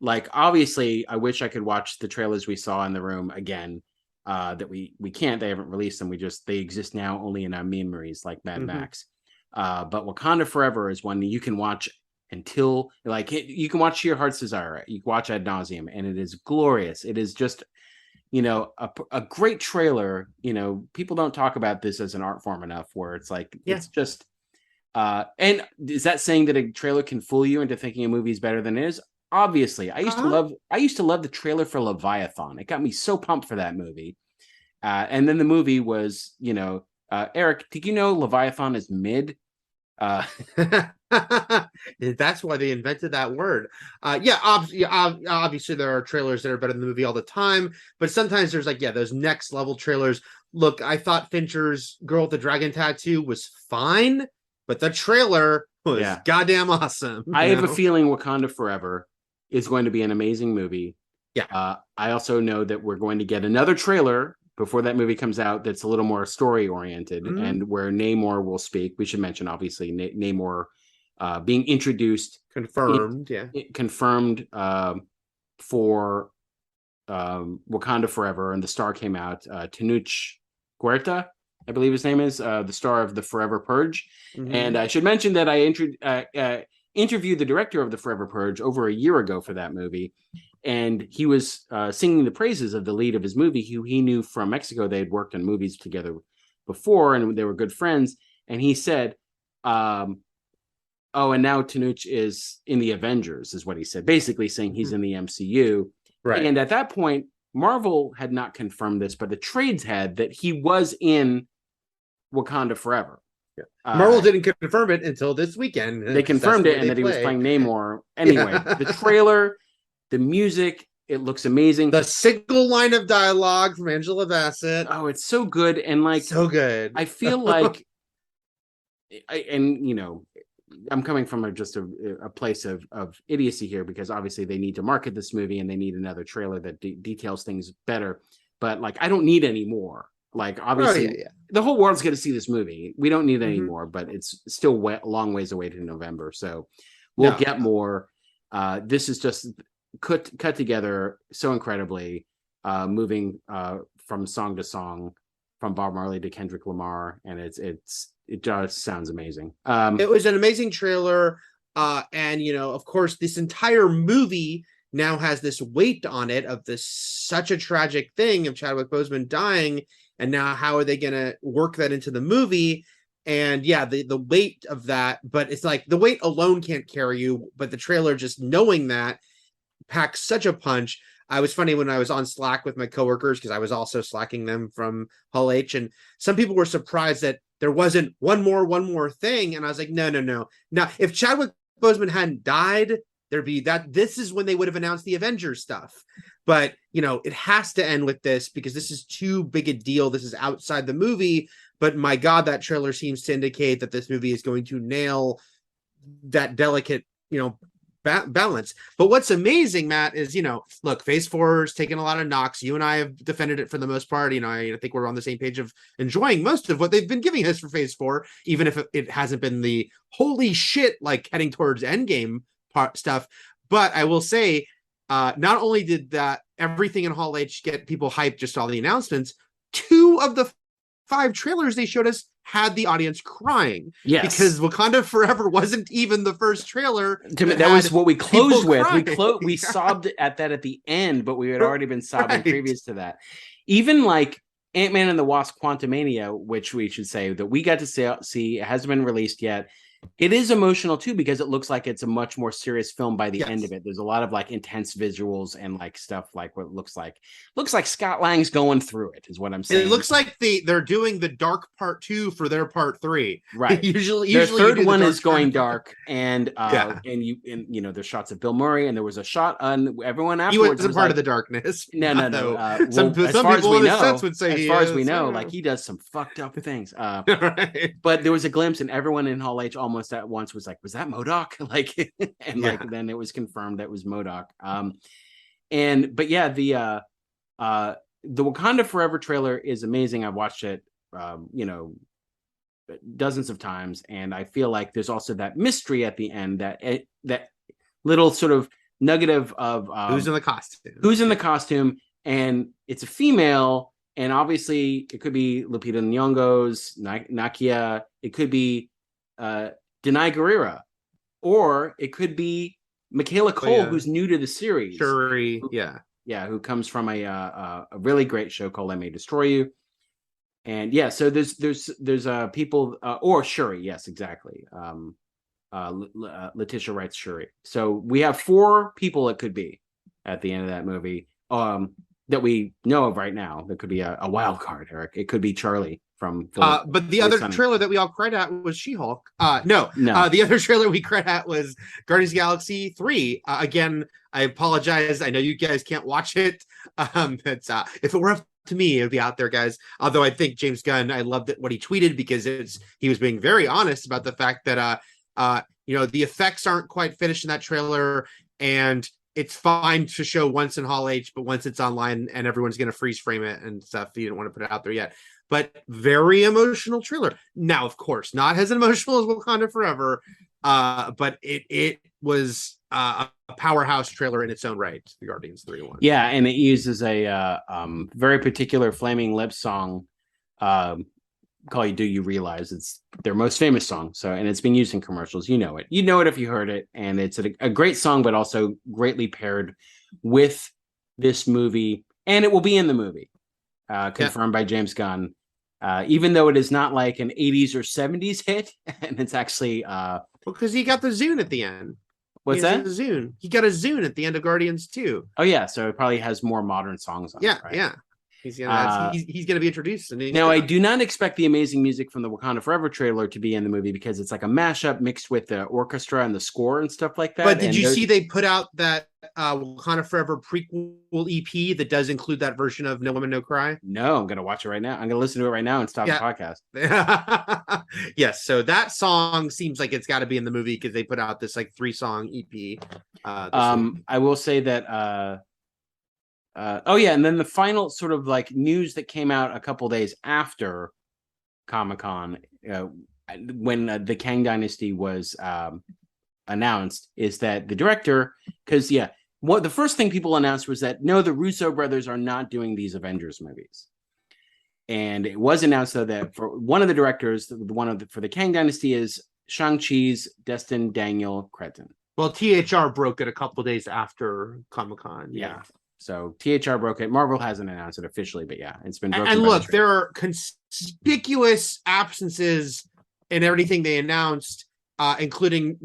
Like, obviously, I wish I could watch the trailers we saw in the room again. That we can't. They haven't released them. They exist now only in our memories, like Mad Max. But Wakanda Forever is one that you can watch until, you can watch to your heart's desire. You can watch ad nauseum, and it is glorious. It is just, a great trailer. People don't talk about this as an art form enough, where it's like, it's just, and is that saying that a trailer can fool you into thinking a movie is better than it is? Obviously, I used to love the trailer for Leviathan. It got me so pumped for that movie. And then the movie was, Eric, did you know Leviathan is mid? That's why they invented that word. Obviously there are trailers that are better than the movie all the time, but sometimes there's like, those next level trailers. Look, I thought Fincher's Girl with the Dragon Tattoo was fine, but the trailer was goddamn awesome. I have a feeling Wakanda Forever is going to be an amazing movie. Yeah. I also know that we're going to get another trailer before that movie comes out that's a little more story oriented, and where Namor will speak. We should mention, obviously, Namor being introduced, confirmed for Wakanda Forever, and the star came out. Tenoch Huerta, I believe his name is, the star of the Forever Purge. And I should mention that I interviewed the director of the Forever Purge over a year ago for that movie, and he was singing the praises of the lead of his movie, who he knew from Mexico. They had worked on movies together before, and they were good friends. And he said, and now Tenoch is in the Avengers, is what he said, basically saying he's in the MCU. Right. And at that point, Marvel had not confirmed this, but the trades had, that he was in Wakanda Forever. Marvel didn't confirm it until this weekend. They confirmed it, and that he was playing Namor. Anyway, the trailer, the music, it looks amazing. The single line of dialogue from Angela Bassett. Oh, it's so good. And like, so good. I feel like, I'm coming from a place of idiocy here, because obviously they need to market this movie and they need another trailer that details things better. But like, I don't need any more. Like, obviously, the whole world's going to see this movie. We don't need any more, but it's still a long ways away to November. So we'll get more. This is just cut together so incredibly, moving from song to song, from Bob Marley to Kendrick Lamar, and it just sounds amazing. It was an amazing trailer, and of course, this entire movie now has this weight on it of this such a tragic thing of Chadwick Boseman dying, and now how are they going to work that into the movie? And the weight of that, but it's like the weight alone can't carry you, but the trailer, just knowing that, packs such a punch. I was funny when I was on Slack with my coworkers, because I was also slacking them from Hall H, and some people were surprised that there wasn't one more thing. And I was like, no. Now, if Chadwick Boseman hadn't died, there'd be that. This is when they would have announced the Avengers stuff. But, it has to end with this, because this is too big a deal. This is outside the movie. But my God, that trailer seems to indicate that this movie is going to nail that delicate, balance. But what's amazing, Matt, is look, Phase 4 is taking a lot of knocks. You and I have defended it for the most part. I think we're on the same page of enjoying most of what they've been giving us for Phase 4, even if it hasn't been the holy shit like heading towards Endgame stuff. But I will say, not only did that everything in Hall H get people hyped, just all the announcements, 2 of the 5 trailers they showed us had the audience crying. Yes. Because Wakanda Forever wasn't even the first trailer. That was what we closed with. Crying. We sobbed at that at the end, but we had already been sobbing previous to that. Even like Ant-Man and the Wasp: Quantumania, which we should say that we got to see, it hasn't been released yet. It is emotional too, because it looks like it's a much more serious film by the end of it. There's a lot of like intense visuals and like stuff like what it looks like Scott Lang's going through it, is what I'm saying. It looks like they're doing the dark part 2 for their part 3. Right. usually their third one is going dark. dark, and there's shots of Bill Murray, and there was a shot on everyone afterwards. He wasn't part of the darkness. No. Some people in a sense would say, as far as we know, like, he does some fucked up things. Right. But there was a glimpse, and everyone in Hall H almost at once was like, was that MODOK? Like, and like then it was confirmed that was MODOK. The Wakanda Forever trailer is amazing. I've watched it dozens of times, and I feel like there's also that mystery at the end, that little sort of nugget of who's in the costume, and it's a female, and obviously it could be Lupita Nyong'o's Nakia, it could be Denai Guerrera, or it could be Michaela Cole, who's new to the series. Shuri, who comes from a really great show called I May Destroy You. And so there's people, or Shuri, yes, exactly. Letitia writes Shuri. So we have 4 people it could be at the end of that movie, that we know of right now. That could be a wild card, Eric. It could be Charlie from the but the other trailer that we all cried at was She-Hulk. No. The other trailer we cried at was Guardians of the Galaxy 3. Again, I apologize. I know you guys can't watch it. It's if it were up to me, it would be out there, guys. Although I think James Gunn, I loved what he tweeted because he was being very honest about the fact that the effects aren't quite finished in that trailer, and it's fine to show once in Hall H, but once it's online and everyone's going to freeze frame it and stuff, you don't want to put it out there yet. But very emotional trailer. Now, of course, not as emotional as Wakanda Forever, but it was a powerhouse trailer in its own right, the Guardians 3 one. Yeah, and it uses a very particular Flaming Lips song, call You Do You Realize. It's their most famous song. So, and it's been used in commercials. You know it. You know it if you heard it. And it's a great song, but also greatly paired with this movie. And it will be in the movie, confirmed by James Gunn. Even though it is not like an 80s or 70s hit, and it's actually because he got the Zune at the end. What's that? Zune. He got a Zune at the end of Guardians 2. Oh yeah, so it probably has more modern songs on it. Right? Yeah. He's gonna be introduced. Now, I do not expect the amazing music from the Wakanda Forever trailer to be in the movie because it's like a mashup mixed with the orchestra and the score and stuff like that. But did you see they put out that Wakanda Forever prequel EP that does include that version of No Woman No Cry? No, I'm gonna watch it right now. I'm gonna listen to it right now and stop the podcast. Yes, so that song seems like it's got to be in the movie because they put out this like 3-song EP. I will say that. And then the final sort of like news that came out a couple days after Comic-Con, when the Kang Dynasty was announced, is that the director, because the first thing people announced was that no, the Russo brothers are not doing these Avengers movies, and it was announced though that for one of the directors, for the Kang Dynasty is Shang-Chi's Destin Daniel Cretton. Well, THR broke it a couple days after Comic-Con. Yeah. So THR broke it. Marvel hasn't announced it officially, but it's been broken. And look, there are conspicuous absences in everything they announced, including,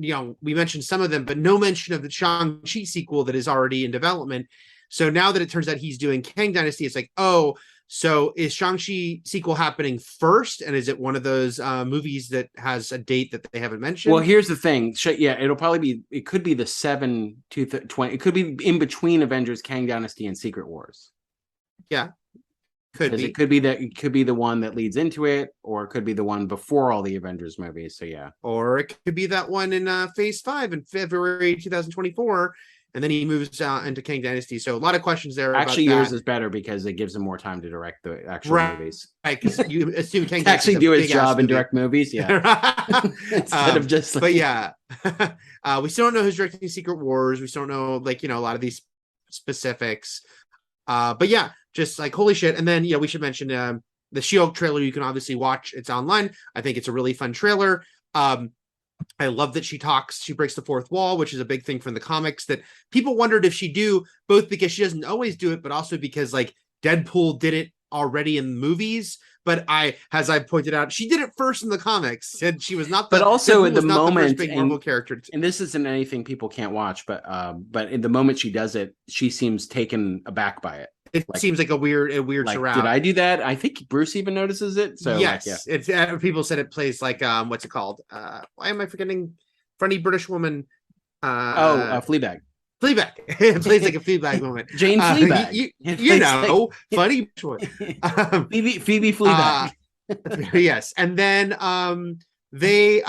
we mentioned some of them, but no mention of the Shang-Chi sequel that is already in development. So now that it turns out he's doing Kang Dynasty, it's like, oh, so is Shang-Chi sequel happening first? And is it one of those movies that has a date that they haven't mentioned? Well, here's the thing. It'll probably be, it could be the 7 to 20. It could be in between Avengers, Kang Dynasty, and Secret Wars. Yeah. Could be. It could be the one that leads into it, or it could be the one before all the Avengers movies. So yeah. Or it could be that one in Phase 5 in February 2024. And then he moves into Kang Dynasty. So a lot of questions there. Actually, yours is better because it gives him more time to direct the actual movies. Right, because you assume Kang to actually do his job and direct movies. Yeah. Instead of just like... But yeah. We still don't know who's directing Secret Wars. We still don't know, a lot of these specifics. But yeah, just like, holy shit. And then, we should mention the She-Hulk trailer. You can obviously watch. It's online. I think it's a really fun trailer. I love that she breaks the fourth wall, which is a big thing from the comics that people wondered if she'd do, both because she doesn't always do it, but also because like Deadpool did it already in movies. But as I pointed out, she did it first in the comics, and she was not. But also at the moment, big Marvel character. And this isn't anything people can't watch, but in the moment she does it, she seems taken aback by it. It seems like a weird surround. Did I do that? I think Bruce even notices it. So yes, it's people said it plays like what's it called? Why am I forgetting? Funny British woman. Fleabag. Fleabag. It plays like a Fleabag moment. Jane Fleabag. Funny choice. Phoebe Fleabag. Yes, and then they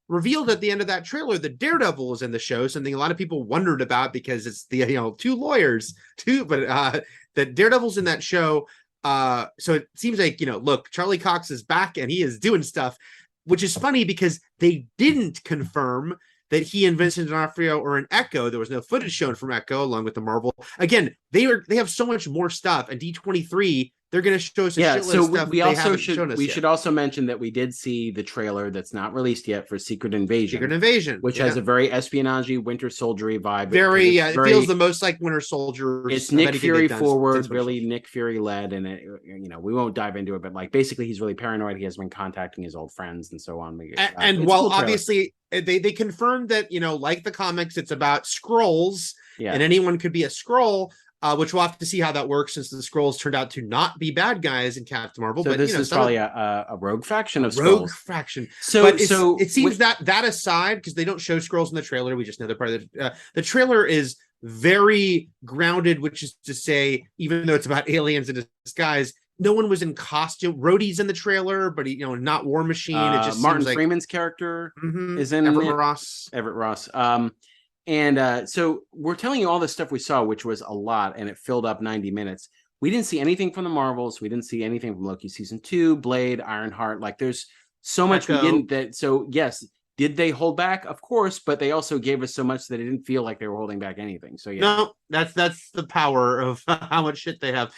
revealed at the end of that trailer that Daredevil is in the show, something a lot of people wondered about because it's the two lawyers, but that Daredevil's in that show. So it seems like, look, Charlie Cox is back and he is doing stuff, which is funny because they didn't confirm that he and Vincent D'Onofrio are in Echo. There was no footage shown from Echo along with the Marvel. Again, they have so much more stuff, and D23, they're going to show us a shitload of stuff we should also mention that we did see the trailer that's not released yet for Secret Invasion, which has a very espionage Winter Soldier vibe. It feels the most like Winter Soldier. It's Nick Fury forward, really Nick Fury led, and it, we won't dive into it, but like basically he's really paranoid. He has been contacting his old friends and so on. And while obviously they confirmed that like the comics, it's about Skrulls, and anyone could be a Skrull. which we'll have to see how that works since the Skrulls turned out to not be bad guys in Captain Marvel. So but this is probably a rogue faction of rogue Skrulls. faction. So, but it seems that aside, because they don't show Skrulls in the trailer, we just know they're part of the trailer is very grounded, which is to say, even though it's about aliens in disguise, no one was in costume. Rhodey's in the trailer, but not War Machine. It just Martin seems like Freeman's character is in Everett Ross. Everett Ross. So we're telling you all the stuff we saw, which was a lot, and it filled up 90 minutes. We didn't see anything from the Marvels. We didn't see anything from Loki season 2, Blade, Ironheart. Like there's so much we didn't. So yes, did they hold back? Of course, but they also gave us so much that it didn't feel like they were holding back anything. So yeah, no, that's the power of how much shit they have.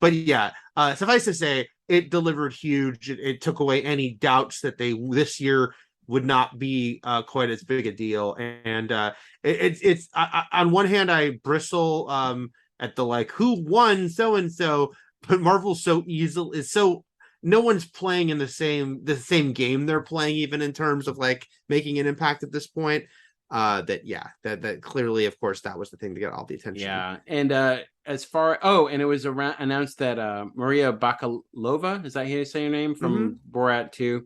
But yeah, suffice to say, it delivered huge. It took away any doubts that this year would not be quite as big a deal. And it's on one hand, I bristle at the like who won so and so, but Marvel's so easily is so no one's playing in the same game they're playing, even in terms of like making an impact at this point. That clearly, of course, that was the thing to get all the attention. Yeah, and as far and it was announced that Maria Bakalova, is that how you say your name, from Borat 2,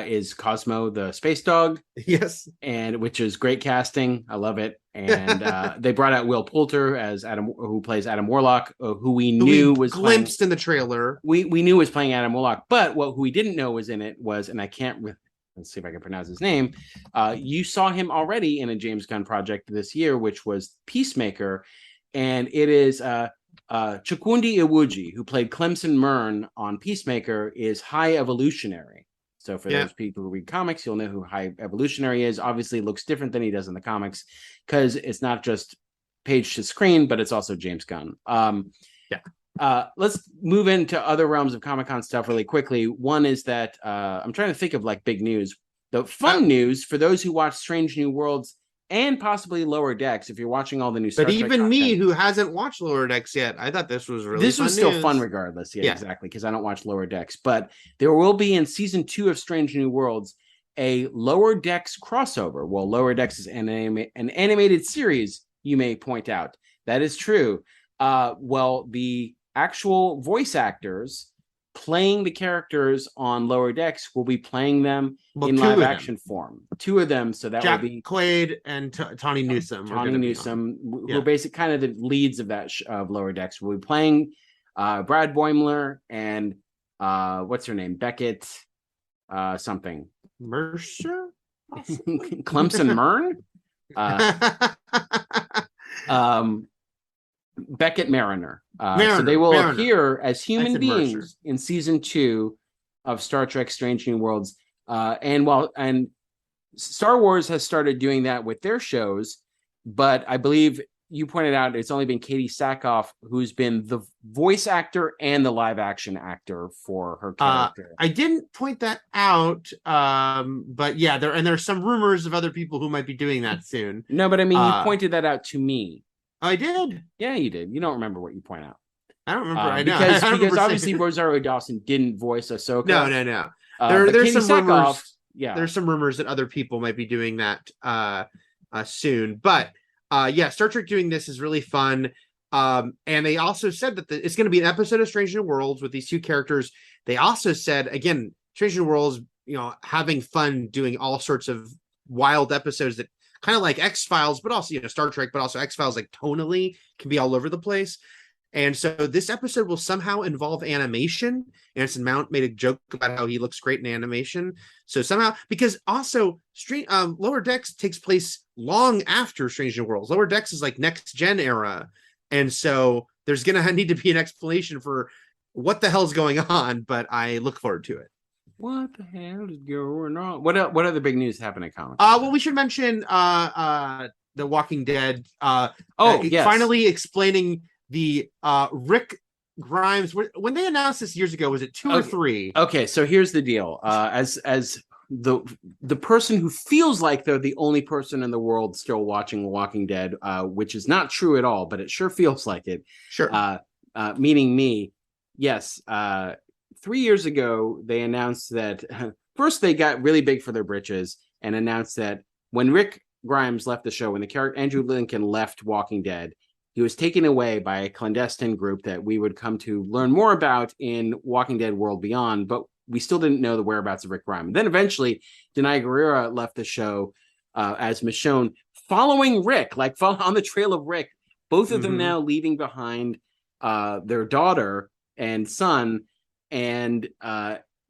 is Cosmo the space dog. Yes, and which is great casting. I love it. And they brought out Will Poulter as Adam, who plays Adam Warlock, who we knew was glimpsed in the trailer. We knew was playing Adam Warlock, but who we didn't know was in it was, and I can't. Let's see if I can pronounce his name. You saw him already in a James Gunn project this year, which was Peacemaker, and it is Chukwundi Iwuji, who played Clemson Mern on Peacemaker, is High Evolutionary. So for those people who read comics, you'll know who High Evolutionary is. Obviously, looks different than he does in the comics because it's not just page to screen, but it's also James Gunn. Let's move into other realms of Comic-Con stuff really quickly. One is that I'm trying to think of like big news. The fun news for those who watch Strange New Worlds and possibly Lower Decks, if you're watching all the new Star Trek even content. Me, who hasn't watched Lower Decks yet, I thought this was really still fun regardless. Yeah, exactly, because I don't watch Lower Decks. But there will be in season 2 of Strange New Worlds a Lower Decks crossover. Well, Lower Decks is an animated series, you may point out. That is true. The actual voice actors playing the characters on Lower Decks will be playing them in live action form. 2 of them, so that Jack will be Quaid and Tawny Newsome. Tawny Newsome, who are basically kind of the leads of that of Lower Decks. We'll be playing Brad Boimler and what's her name, Beckett something Mercer, Clemson Mern. Beckett Mariner. So they will appear as human beings in season 2 of Star Trek Strange New Worlds. And Star Wars has started doing that with their shows, but I believe you pointed out it's only been Katie Sackhoff who's been the voice actor and the live action actor for her character. I didn't point that out, but yeah, there's some rumors of other people who might be doing that soon. No, but I mean, you pointed that out to me. I did. Yeah, you did. You don't remember what you point out. I don't remember. I know. Because obviously Rosario Dawson didn't voice Ahsoka. No. There's some rumors. Yeah, there's some rumors that other people might be doing that soon. But Star Trek doing this is really fun. And they also said that it's going to be an episode of Strange New Worlds with these 2 characters. They also said, again, Strange New Worlds, having fun doing all sorts of wild episodes that kind of like X-Files, but also, Star Trek, but also X-Files, like tonally can be all over the place. And so this episode will somehow involve animation. Anson Mount made a joke about how he looks great in animation. So somehow, because also Lower Decks takes place long after Strange New Worlds. Lower Decks is like next gen era. And so there's going to need to be an explanation for what the hell's going on, but I look forward to it. What the hell is going on? What other big news happened at Comic? Well, we should mention The Walking Dead. Yes. Finally explaining the Rick Grimes. When they announced this years ago, was it 2 or 3? Okay, so here's the deal. As the person who feels like they're the only person in the world still watching Walking Dead, which is not true at all, but it sure feels like it. Sure. Meaning me. Yes. 3 years ago, they announced that first they got really big for their britches and announced that when Rick Grimes left the show, when the character Andrew Lincoln left Walking Dead, he was taken away by a clandestine group that we would come to learn more about in Walking Dead World Beyond, but we still didn't know the whereabouts of Rick Grimes. Then eventually, Denai Guerrera left the show as Michonne, following Rick, like on the trail of Rick. Both of them now leaving behind their daughter and son, and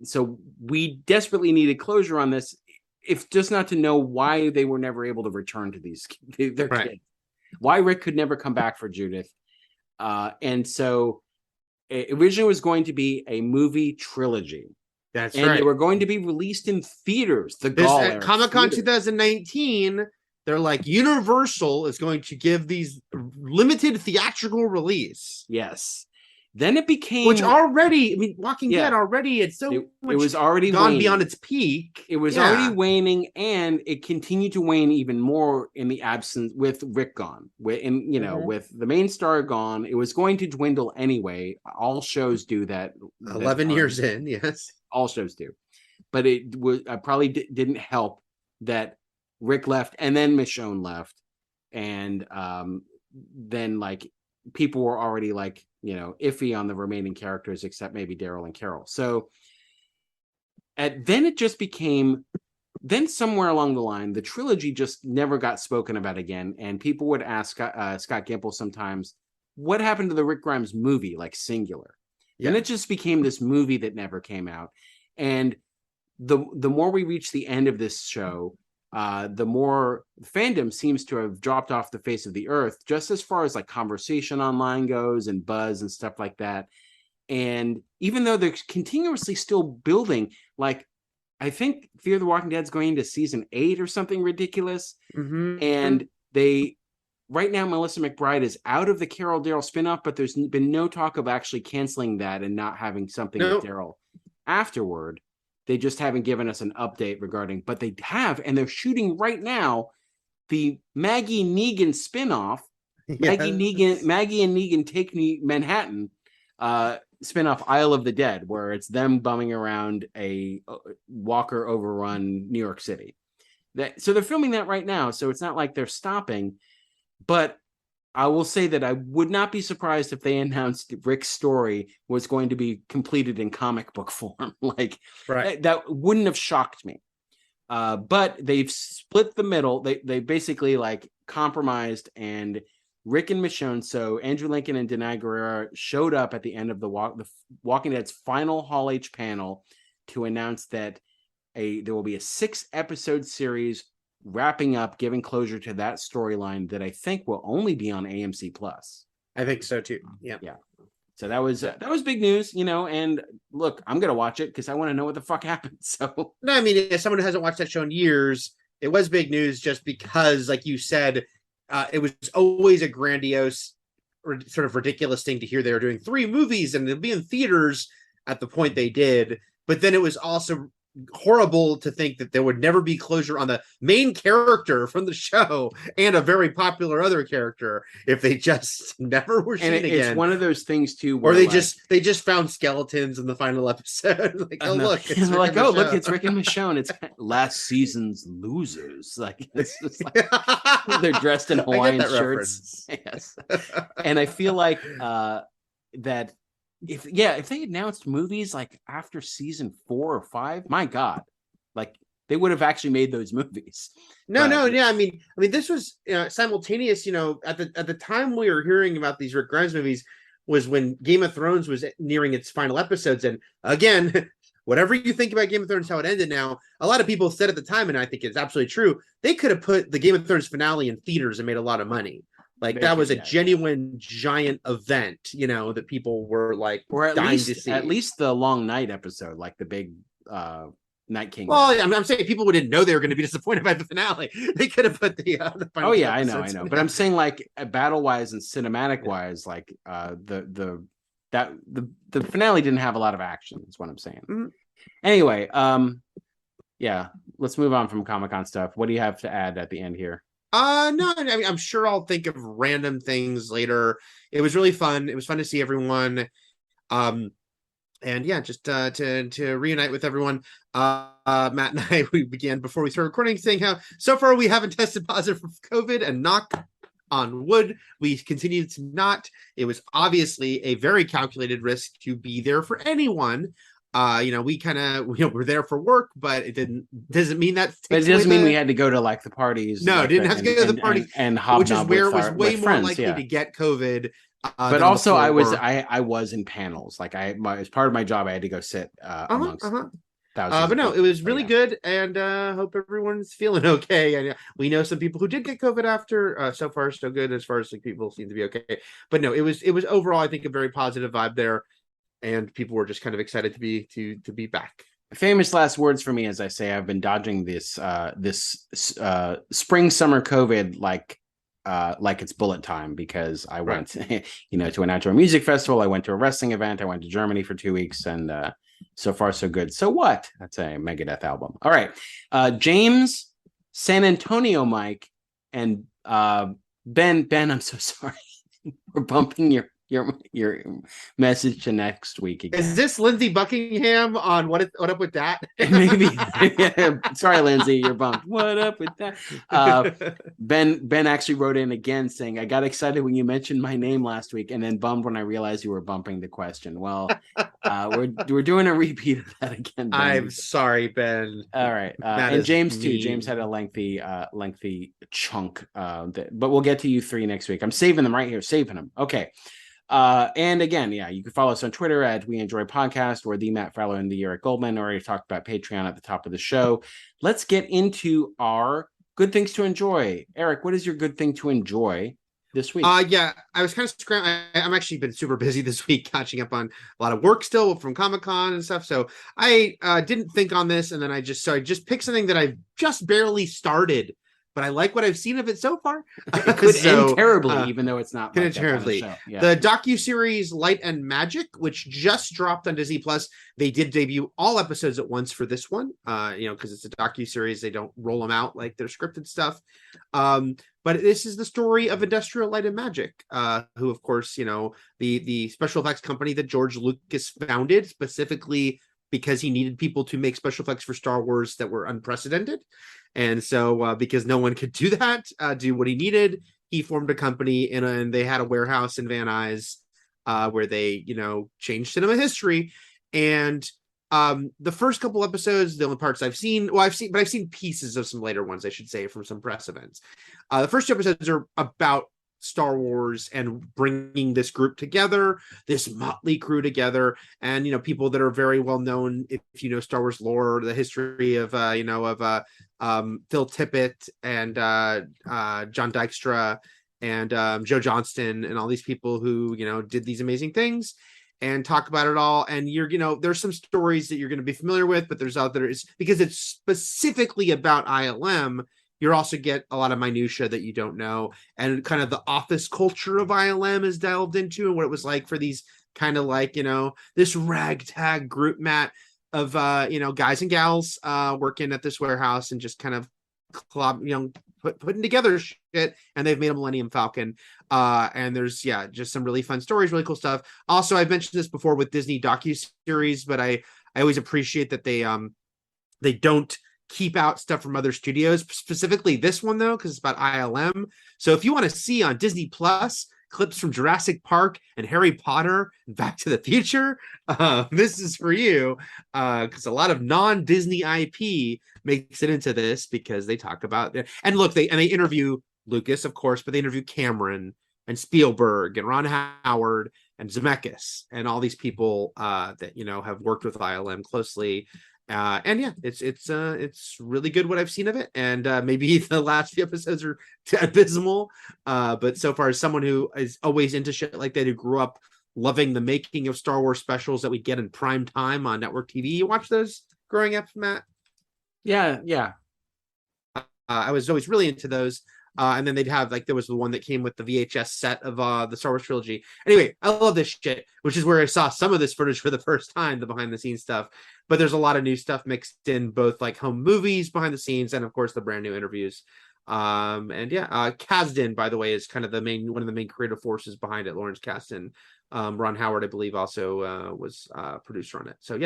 so we desperately needed closure on this, if just not to know why they were never able to return to their kids. Why Rick could never come back for Judith. And so it originally was going to be a movie trilogy. That's and right. They were going to be released in theaters. At Comic-Con 2019, they're like, Universal is going to give these limited theatrical release. Yes. Then it became, which already, I mean, Walking Dead already, it was already gone waning. beyond its peak. It was already waning, and it continued to wane even more in the absence with Rick gone. With the main star gone, it was going to dwindle anyway. All shows do that. 11 years in, yes. All shows do, but it was probably didn't help that Rick left and then Michonne left, and then like people were already like, iffy on the remaining characters except maybe Daryl and Carol. So then it just became, then somewhere along the line, the trilogy just never got spoken about again. And people would ask Scott Gimple sometimes, what happened to the Rick Grimes movie, like singular? Yeah. And it just became this movie that never came out. And the more we reach the end of this show, the more fandom seems to have dropped off the face of the earth, just as far as like conversation online goes and buzz and stuff like that. And even though they're continuously still building, like I think Fear the Walking Dead is going into season 8 or something ridiculous. And right now, Melissa McBride is out of the Carol Daryl spinoff, but there's been no talk of actually canceling that and not having something with Daryl afterward. They just haven't given us an update regarding, but they have, and they're shooting right now the Maggie Negan spinoff. Yes. Maggie and Negan Take Manhattan spinoff, Isle of the Dead, where it's them bumming around a Walker overrun New York City. So they're filming that right now. So it's not like they're stopping, but I will say that I would not be surprised if they announced Rick's story was going to be completed in comic book form. That wouldn't have shocked me. But they've split the middle. They basically like compromised, and Rick and Michonne, so Andrew Lincoln and Denai Guerrera, showed up at the end of the Walking Dead's final Hall H panel to announce that there will be a 6-episode series wrapping up, giving closure to that storyline that I think will only be on AMC Plus. I think so too. Yeah. So that was big news, and look, I'm gonna watch it because I want to know what the fuck happened. So no, I mean, as someone who hasn't watched that show in years, it was big news just because, like you said, it was always a grandiose, sort of ridiculous thing to hear they were doing 3 movies and they'll be in theaters at the point they did. But then it was also horrible to think that there would never be closure on the main character from the show and a very popular other character if they just never were seen again. It's one of those things too, where or they just found skeletons in the final episode. Look, it's look, it's Rick and Michonne. It's last season's losers. Like it's just like they're dressed in Hawaiian shirts. Yes, and I feel like that. If they announced movies like after season 4 or 5, my God, like they would have actually made those movies. I mean, this was simultaneous. At the time we were hearing about these Rick Grimes movies was when Game of Thrones was nearing its final episodes, and again, whatever you think about Game of Thrones, how it ended now, a lot of people said at the time, and I think it's absolutely true, they could have put the Game of Thrones finale in theaters and made a lot of money. Like that was a genuine giant event, that people were like, or at dying least to see. At least the Long Night episode, like the big Night King. Well, I'm saying people who didn't know they were going to be disappointed by the finale. They could have put the final. Oh yeah, I know. But I'm saying like battle wise and cinematic wise, like the finale didn't have a lot of action. Is what I'm saying. Mm-hmm. Anyway, let's move on from Comic-Con stuff. What do you have to add at the end here? No, I mean, I'm sure I'll think of random things later. It was really fun. It was fun to see everyone. And yeah, just to reunite with everyone. Matt and I, we began before we started recording saying how so far we haven't tested positive for COVID, and knock on wood, we continued to not. It was obviously a very calculated risk to be there for anyone. We kind of were there for work, but it doesn't mean that. But it doesn't mean we had to go to like the parties. No, like didn't have to go to the parties and which is hobnob where with it was way with more friends, likely to get COVID. But also, I was in panels. Like as part of my job, I had to go sit amongst thousands. But no, people. it was really good, and hope everyone's feeling okay. And we know some people who did get COVID after. So far, so good as far as like people seem to be okay. But no, it was overall, I think, a very positive vibe there, and people were just kind of excited to be back. Famous last words for me, as I say, I've been dodging this spring summer COVID like it's bullet time, because I went to an outdoor music festival, I went to a wrestling event, I went to Germany for 2 weeks, and so far so good. So what? That's a Megadeth album. All right. James, San Antonio Mike, and Ben, I'm so sorry. We're bumping your message to next week again. Is this Lindsey Buckingham on what up with that? Maybe. Sorry, Lindsay, you're bumped. What up with that? Ben actually wrote in again saying, I got excited when you mentioned my name last week, and then bummed when I realized you were bumping the question. Well, we're doing a repeat of that again, Ben. I'm sorry, Ben. All right. And James too. James had a lengthy chunk, but we'll get to you three next week. I'm saving them right here, saving them. Okay. And again, you can follow us on Twitter at We Enjoy Podcast, or the Matt Farlow and the Eric Goldman. Already talked about Patreon at the top of the show. Let's get into our good things to enjoy. Eric, what is your good thing to enjoy this week? I was kind of scrambling. I'm actually been super busy this week, catching up on a lot of work still from Comic-Con and stuff. So I didn't think on this, and then I just picked something that I've just barely started, but I like what I've seen of it so far. It could end terribly, even though it's not like terribly. Kind of show. Yeah. The docuseries Light and Magic, which just dropped on Disney Plus, they did debut all episodes at once for this one. Because it's a docuseries, they don't roll them out like their scripted stuff. But this is the story of Industrial Light and Magic, who, of course, the special effects company that George Lucas founded specifically because he needed people to make special effects for Star Wars that were unprecedented. And so because no one could do that, do what he needed, he formed a company and they had a warehouse in Van Nuys where they, changed cinema history. And the first couple episodes, the only parts I've seen pieces of some later ones, I should say, from some press events. The first two episodes are about Star Wars and bringing this group together, this motley crew together, and people that are very well known if you know Star Wars lore, the history of Phil Tippett and John Dykstra and Joe Johnston and all these people who did these amazing things, and talk about it all. And there's some stories that you're going to be familiar with, but there's others because it's specifically about ILM. You also get a lot of minutia that you don't know, and kind of the office culture of ILM is delved into, and what it was like for these kind of like, this ragtag group, Matt, of, guys and gals working at this warehouse and just kind of putting together shit, and they've made a Millennium Falcon. And there's, just some really fun stories, really cool stuff. Also, I've mentioned this before with Disney docuseries, but I always appreciate that they don't keep out stuff from other studios, specifically this one though, because it's about ILM. So if you want to see on Disney Plus clips from Jurassic Park and Harry Potter and Back to the Future, this is for you, because a lot of non-Disney IP makes it into this, because they talk about it. And look, they interview Lucas, of course, but they interview Cameron and Spielberg and Ron Howard and Zemeckis and all these people that have worked with ILM closely. And it's really good what I've seen of it, and maybe the last few episodes are abysmal, but so far, as someone who is always into shit like that, who grew up loving the making of Star Wars specials that we get in prime time on network TV, you watch those growing up, Matt? Yeah. I was always really into those. And then they'd have, like, there was the one that came with the VHS set of the Star Wars trilogy. Anyway, I love this shit, which is where I saw some of this footage for the first time, the behind the scenes stuff. But there's a lot of new stuff mixed in, both like home movies behind the scenes and, of course, the brand new interviews. Kasdan, by the way, is kind of one of the main creative forces behind it. Lawrence Kasdan, Ron Howard, I believe, also was producer on it. So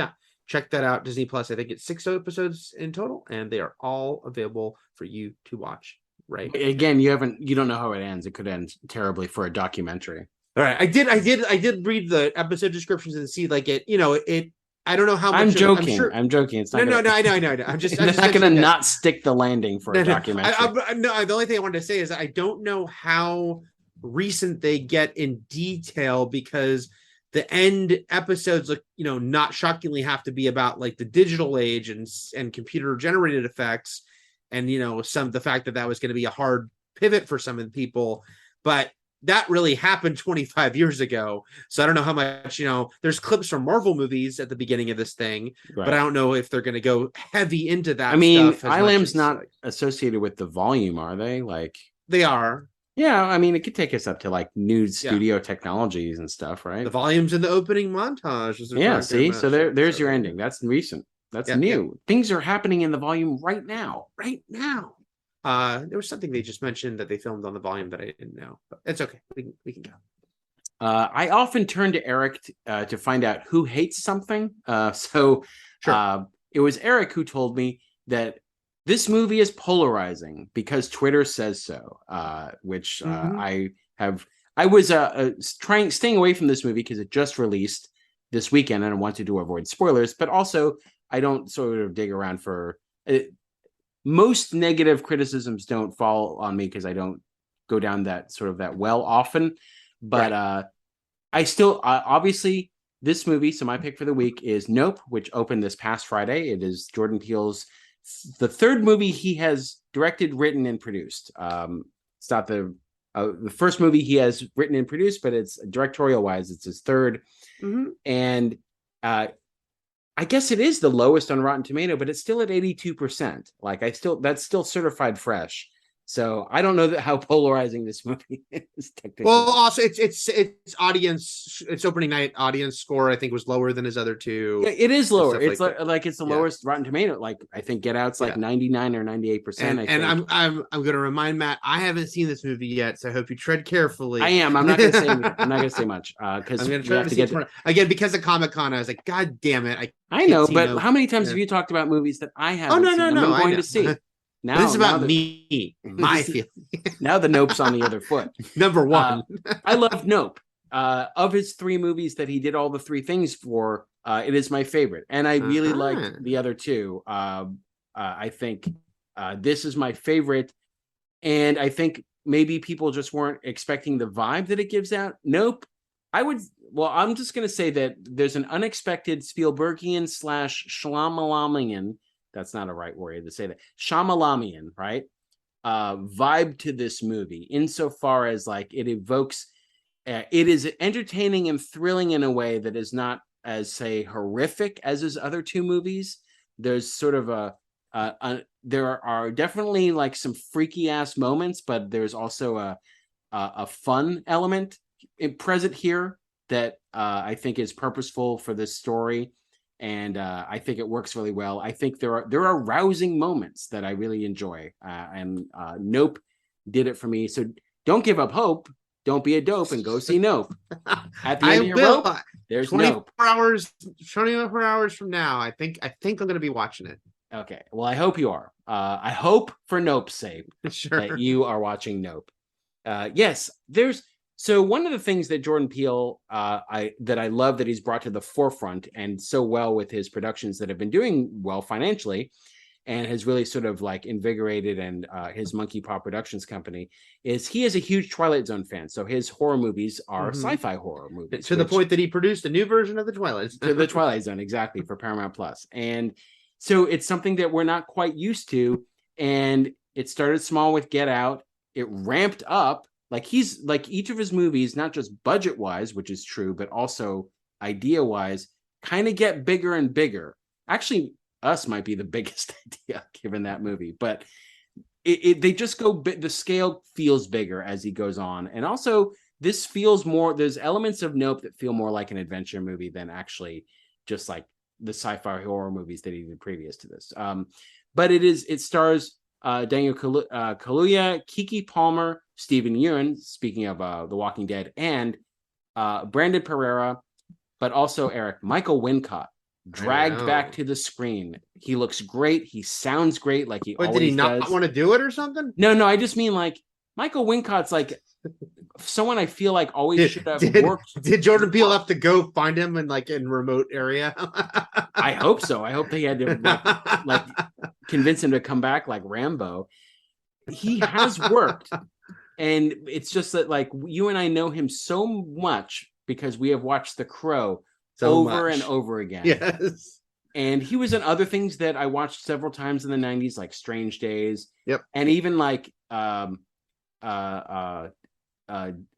check that out. Disney Plus. I think it's 6 episodes in total, and they are all available for you to watch right? Again, you don't know how it ends. It could end terribly for a documentary. All right, I did read the episode descriptions and see like it. I don't know how much. I'm joking. I'm sure. I'm joking. It's No, not. no, I know. I'm just not going to mentioning that. not stick the landing for a documentary. No, the only thing I wanted to say is I don't know how recent they get in detail, because the end episodes look, not shockingly have to be about like the digital age and computer generated effects, and some of the fact that was going to be a hard pivot for some of the people, but that really happened 25 years ago. So I don't know how much, there's clips from Marvel movies at the beginning of this thing, right, but I don't know if they're going to go heavy into that. I mean, stuff ILM's not associated with the volume, are they? Like, they are. Yeah, I mean, it could take us up to like new studio technologies and stuff, right? The volumes in the opening montage. Yeah, see? So there's your ending. That's recent. That's new. Yeah. Things are happening in the volume right now. Right now. There was something they just mentioned that they filmed on the volume that I didn't know, but it's okay. We can go. I often turn to Eric to find out who hates something. So it was Eric who told me that this movie is polarizing because Twitter says so, which I was staying away from this movie because it just released this weekend and I wanted to avoid spoilers, but also I don't sort of dig around for it. Most negative criticisms don't fall on me because I don't go down that well often, but I still obviously this movie. So my pick for the week is Nope, which opened this past Friday. It is Jordan Peele's the third movie he has directed, written, and produced. It's not the first movie he has written and produced, but it's directorial wise, it's his third. And I guess it is the lowest on Rotten Tomato, but it's still at 82%. Like that's still certified fresh. So I don't know how polarizing this movie is technically. Well, also its audience, its opening night audience score, I think, was lower than his other two. Yeah, it is lower. It's like it's the lowest Rotten Tomato. Like I think Get Out's like 99 or 98%. And I'm going to remind Matt, I haven't seen this movie yet, so I hope you tread carefully. I am. I'm not going to say much because I'm going to try to get again because of Comic-Con. I was like, God damn it! I know, but how many times have you talked about movies that I haven't? No, I'm going to see. Now this is about me, my feeling. Now the Nope's on the other foot. Number one. I love Nope. Of his three movies that he did all the three things for, it is my favorite. And I really like the other two. I think this is my favorite. And I think maybe people just weren't expecting the vibe that it gives out. Nope. I'm just going to say that there's an unexpected Spielbergian / Shalamalamian, that's not a right word to say that, Shyamalamian, right? Vibe to this movie insofar as like it evokes, it is entertaining and thrilling in a way that is not as, say, horrific as his other two movies. There's sort of there are definitely like some freaky ass moments, but there's also a fun element present here that I think is purposeful for this story. And I think it works really well. I think there are rousing moments that I really enjoy. And Nope did it for me. So don't give up hope. Don't be a dope and go see Nope. At the end of your rope, there's 24 hours from now. I think I'm going to be watching it. Okay. Well, I hope you are. I hope for Nope's sake that you are watching Nope. Yes, So one of the things that Jordan Peele, I love that he's brought to the forefront and so well with his productions that have been doing well financially and has really sort of like invigorated and his Monkey Paw Productions company is he is a huge Twilight Zone fan. So his horror movies are sci-fi horror movies. To the point that he produced a new version of the Twilight Zone. To the Twilight Zone, exactly, for Paramount Plus. And so it's something that we're not quite used to. And it started small with Get Out. It ramped up. Like he's like each of his movies, not just budget wise, which is true, but also idea wise, kind of get bigger and bigger. Actually, Us might be the biggest idea given that movie, but they just go. The scale feels bigger as he goes on, and also this feels more. There's elements of Nope that feel more like an adventure movie than actually just like the sci-fi horror movies that he did previous to this. But it stars Daniel Kaluuya, Keke Palmer, Stephen Yeun, speaking of The Walking Dead, and Brandon Pereira, but also Michael Wincott, dragged back to the screen. He looks great. He sounds great, like he always does. Did he not want to do it or something? No, I just mean like Michael Wincott's like someone I feel like always should have worked. Did Jordan Peele have to go find him in remote area? I hope so. I hope they had to like convince him to come back like Rambo. He has worked. And it's just that like you and I know him so much because we have watched The Crow over and over again. Yes. And he was in other things that I watched several times in the 90s, like Strange Days. Yep. And even like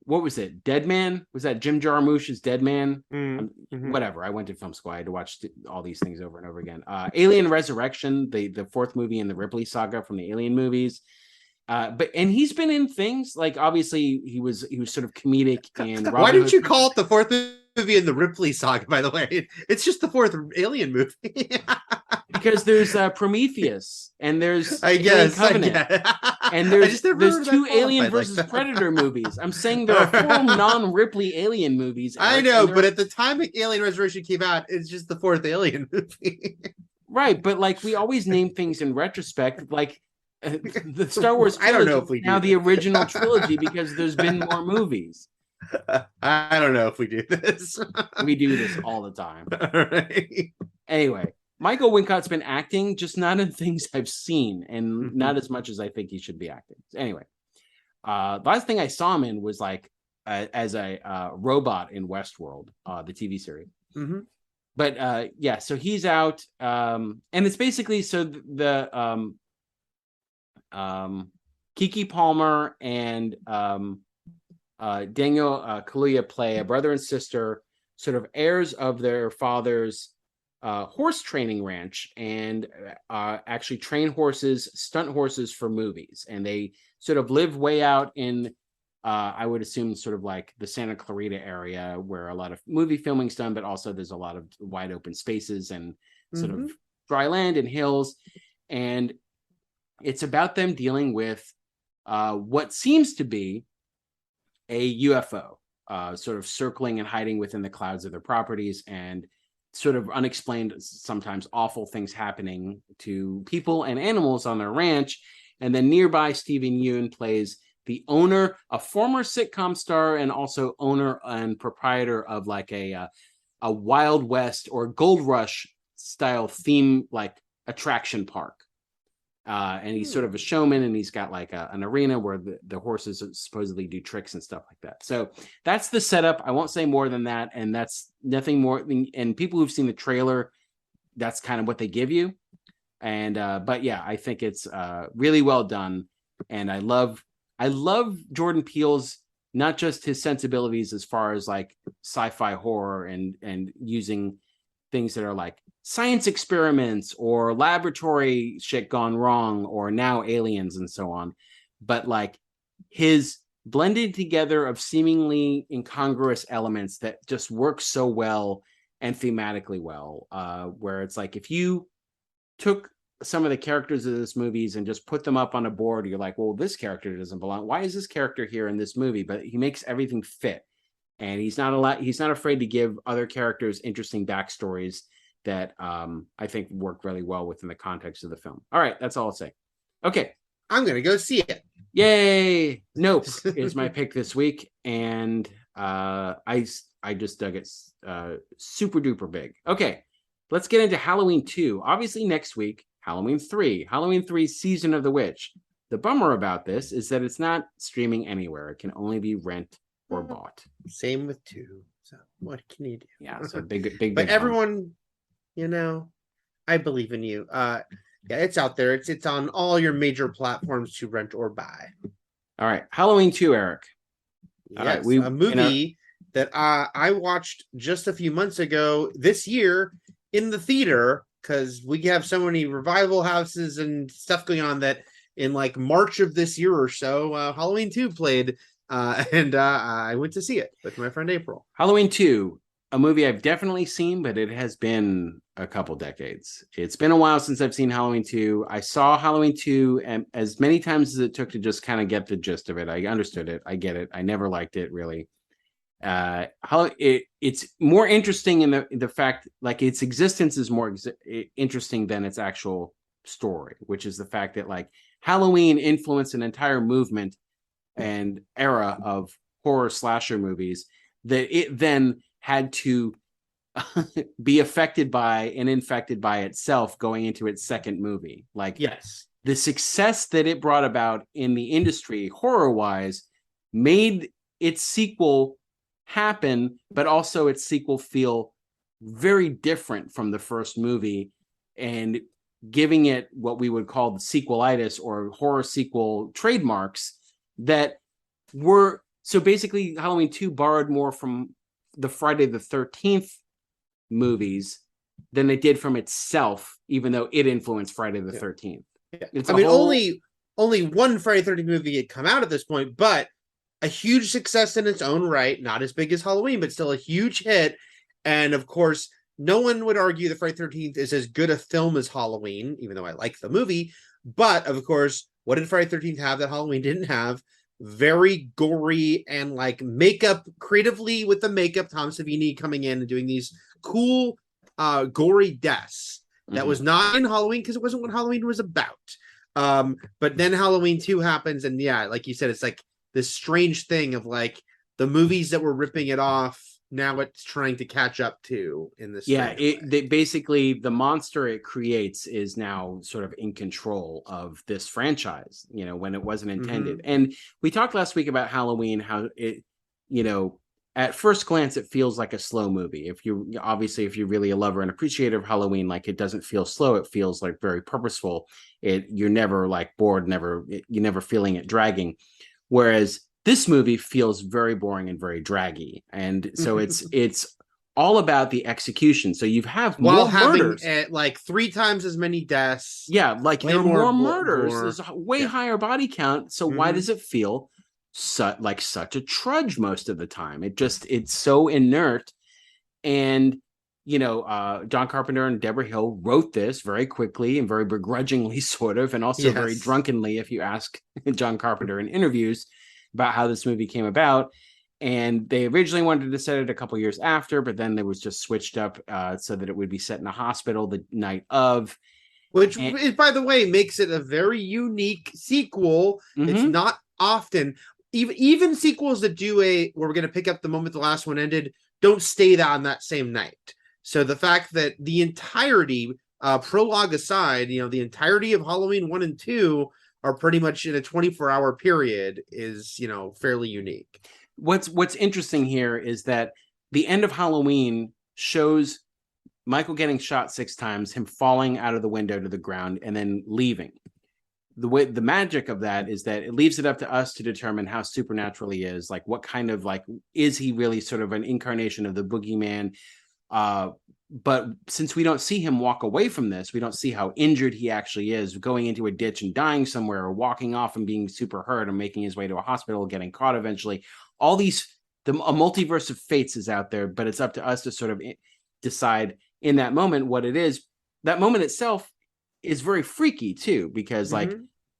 what was it? Dead Man? Was that Jim Jarmusch's Dead Man? Mm-hmm. Whatever. I went to film school. I had to watch all these things over and over again. Alien Resurrection, the fourth movie in the Ripley saga from the Alien movies. But he's been in things like obviously he was sort of comedic in Why didn't you call it the fourth movie in the Ripley saga, by the way? It's just the fourth Alien movie. Because there's Prometheus and there's Alien Covenant. And there's two Alien versus Predator movies. I'm saying there are four non-Ripley Alien movies. I know, but at the time Alien Resurrection came out, it's just the fourth Alien movie. Right, but like we always name things in retrospect, like the Star Wars trilogy, I don't know if we now the original trilogy because there's been more movies. I don't know if we do this. We do this all the time. All right. Anyway, Michael Wincott's been acting, just not in things I've seen, and not as much as I think he should be acting. Anyway, the last thing I saw him in was like as a robot in Westworld, the TV series. Mm-hmm. But yeah, so he's out, and it's basically so the Keke Palmer and Daniel Kaluuya play a brother and sister, sort of heirs of their father's horse training ranch, and actually train horses, stunt horses for movies. And they sort of live way out in, I would assume, sort of like the Santa Clarita area where a lot of movie filming's done, but also there's a lot of wide open spaces and sort of dry land and hills. And it's about them dealing with what seems to be a UFO, sort of circling and hiding within the clouds of their properties, and sort of unexplained, sometimes awful things happening to people and animals on their ranch. And then nearby, Stephen Yeun plays the owner, a former sitcom star, and also owner and proprietor of like a Wild West or Gold Rush style theme, like attraction park. And he's sort of a showman, and he's got like an arena where the horses supposedly do tricks and stuff like that. So that's the setup. I won't say more than that. And that's nothing more. And people who've seen the trailer, that's kind of what they give you. And but yeah, I think it's really well done. And I love Jordan Peele's, not just his sensibilities as far as like sci-fi horror and using things that are like science experiments or laboratory shit gone wrong, or now aliens and so on, but like his blended together of seemingly incongruous elements that just work so well and thematically well, where it's like if you took some of the characters of this movies and just put them up on a board, you're like, well, this character doesn't belong. Why is this character here in this movie? But he makes everything fit, and he's not afraid to give other characters interesting backstories that I think work really well within the context of the film. All right, that's all I'll say. Okay. I'm going to go see it. Yay! Nope is my pick this week, and I just dug it super duper big. Okay, let's get into Halloween 2. Obviously, next week, Halloween 3. Halloween 3 Season of the Witch. The bummer about this is that it's not streaming anywhere. It can only be rent or bought. Same with 2. So what can you do? Yeah, so big. But everyone, I believe in you. Yeah, it's out there. It's on all your major platforms to rent or buy. All right, Halloween 2, Eric. Yes, a movie that I watched just a few months ago this year in the theater, because we have so many revival houses and stuff going on that in like March of this year or so, Halloween 2 played, and I went to see it with my friend April. Halloween 2, a movie I've definitely seen, but it has been a couple decades. It's been a while since I've seen Halloween 2. I saw Halloween 2 as many times as it took to just kind of get the gist of it. I understood it. I get it. I never liked it, really. It's more interesting in the fact, like, its existence is more interesting than its actual story, which is the fact that, like, Halloween influenced an entire movement and era of horror slasher movies that it then had to be affected by and infected by itself going into its second movie. Like, Yes. the success that it brought about in the industry horror wise made its sequel happen, but also its sequel feel very different from the first movie, and giving it what we would call the sequelitis or horror sequel trademarks that were, so basically Halloween 2 borrowed more from the Friday the 13th movies than it did from itself, even though it influenced Friday the 13th. Yeah. It's I mean, only one Friday the 13th movie had come out at this point, but a huge success in its own right. Not as big as Halloween, but still a huge hit. And of course, no one would argue that Friday the 13th is as good a film as Halloween, even though I like the movie. But of course, what did Friday the 13th have that Halloween didn't have? Very gory and like makeup, creatively with the makeup, Tom Savini coming in and doing these cool, gory deaths. That was not in Halloween because it wasn't what Halloween was about. But then Halloween 2 happens, and yeah, like you said, it's like this strange thing of like the movies that were ripping it off, now it's trying to catch up to in this. Yeah, basically the monster it creates is now sort of in control of this franchise, you know, when it wasn't intended. And we talked last week about Halloween, how it, you know, at first glance, it feels like a slow movie. If you're really a lover and appreciator of Halloween, like, it doesn't feel slow. It feels like very purposeful. You're never like bored, you're never feeling it dragging. Whereas this movie feels very boring and very draggy. And so it's all about the execution. So you have while more having murders. like 3 times as many deaths. Yeah, like there are more murders. There's a way Yeah. higher body count. So why does it feel like such a trudge most of the time? It's so inert. And you know, John Carpenter and Deborah Hill wrote this very quickly and very begrudgingly, sort of, and also very drunkenly, if you ask John Carpenter in interviews about how this movie came about. And they originally wanted to set it a couple years after, but then it was just switched up so that it would be set in a hospital the night of. Which, by the way, makes it a very unique sequel. It's not often, even sequels that do where we're going to pick up the moment the last one ended, don't stay on that same night. So the fact that the entirety, prologue aside, you know, the entirety of Halloween 1 and 2 are pretty much in a 24-hour period is, you know, fairly unique. What's interesting here is that the end of Halloween shows Michael getting shot 6 times, him falling out of the window to the ground, and then leaving. The magic of that is that it leaves it up to us to determine how supernatural he is. Like, what kind of, like, is he really sort of an incarnation of the boogeyman? But since we don't see him walk away from this, we don't see how injured he actually is, going into a ditch and dying somewhere, or walking off and being super hurt and making his way to a hospital, getting caught eventually. All these, a multiverse of fates is out there, but it's up to us to sort of decide in that moment what it is. That moment itself is very freaky too, because like,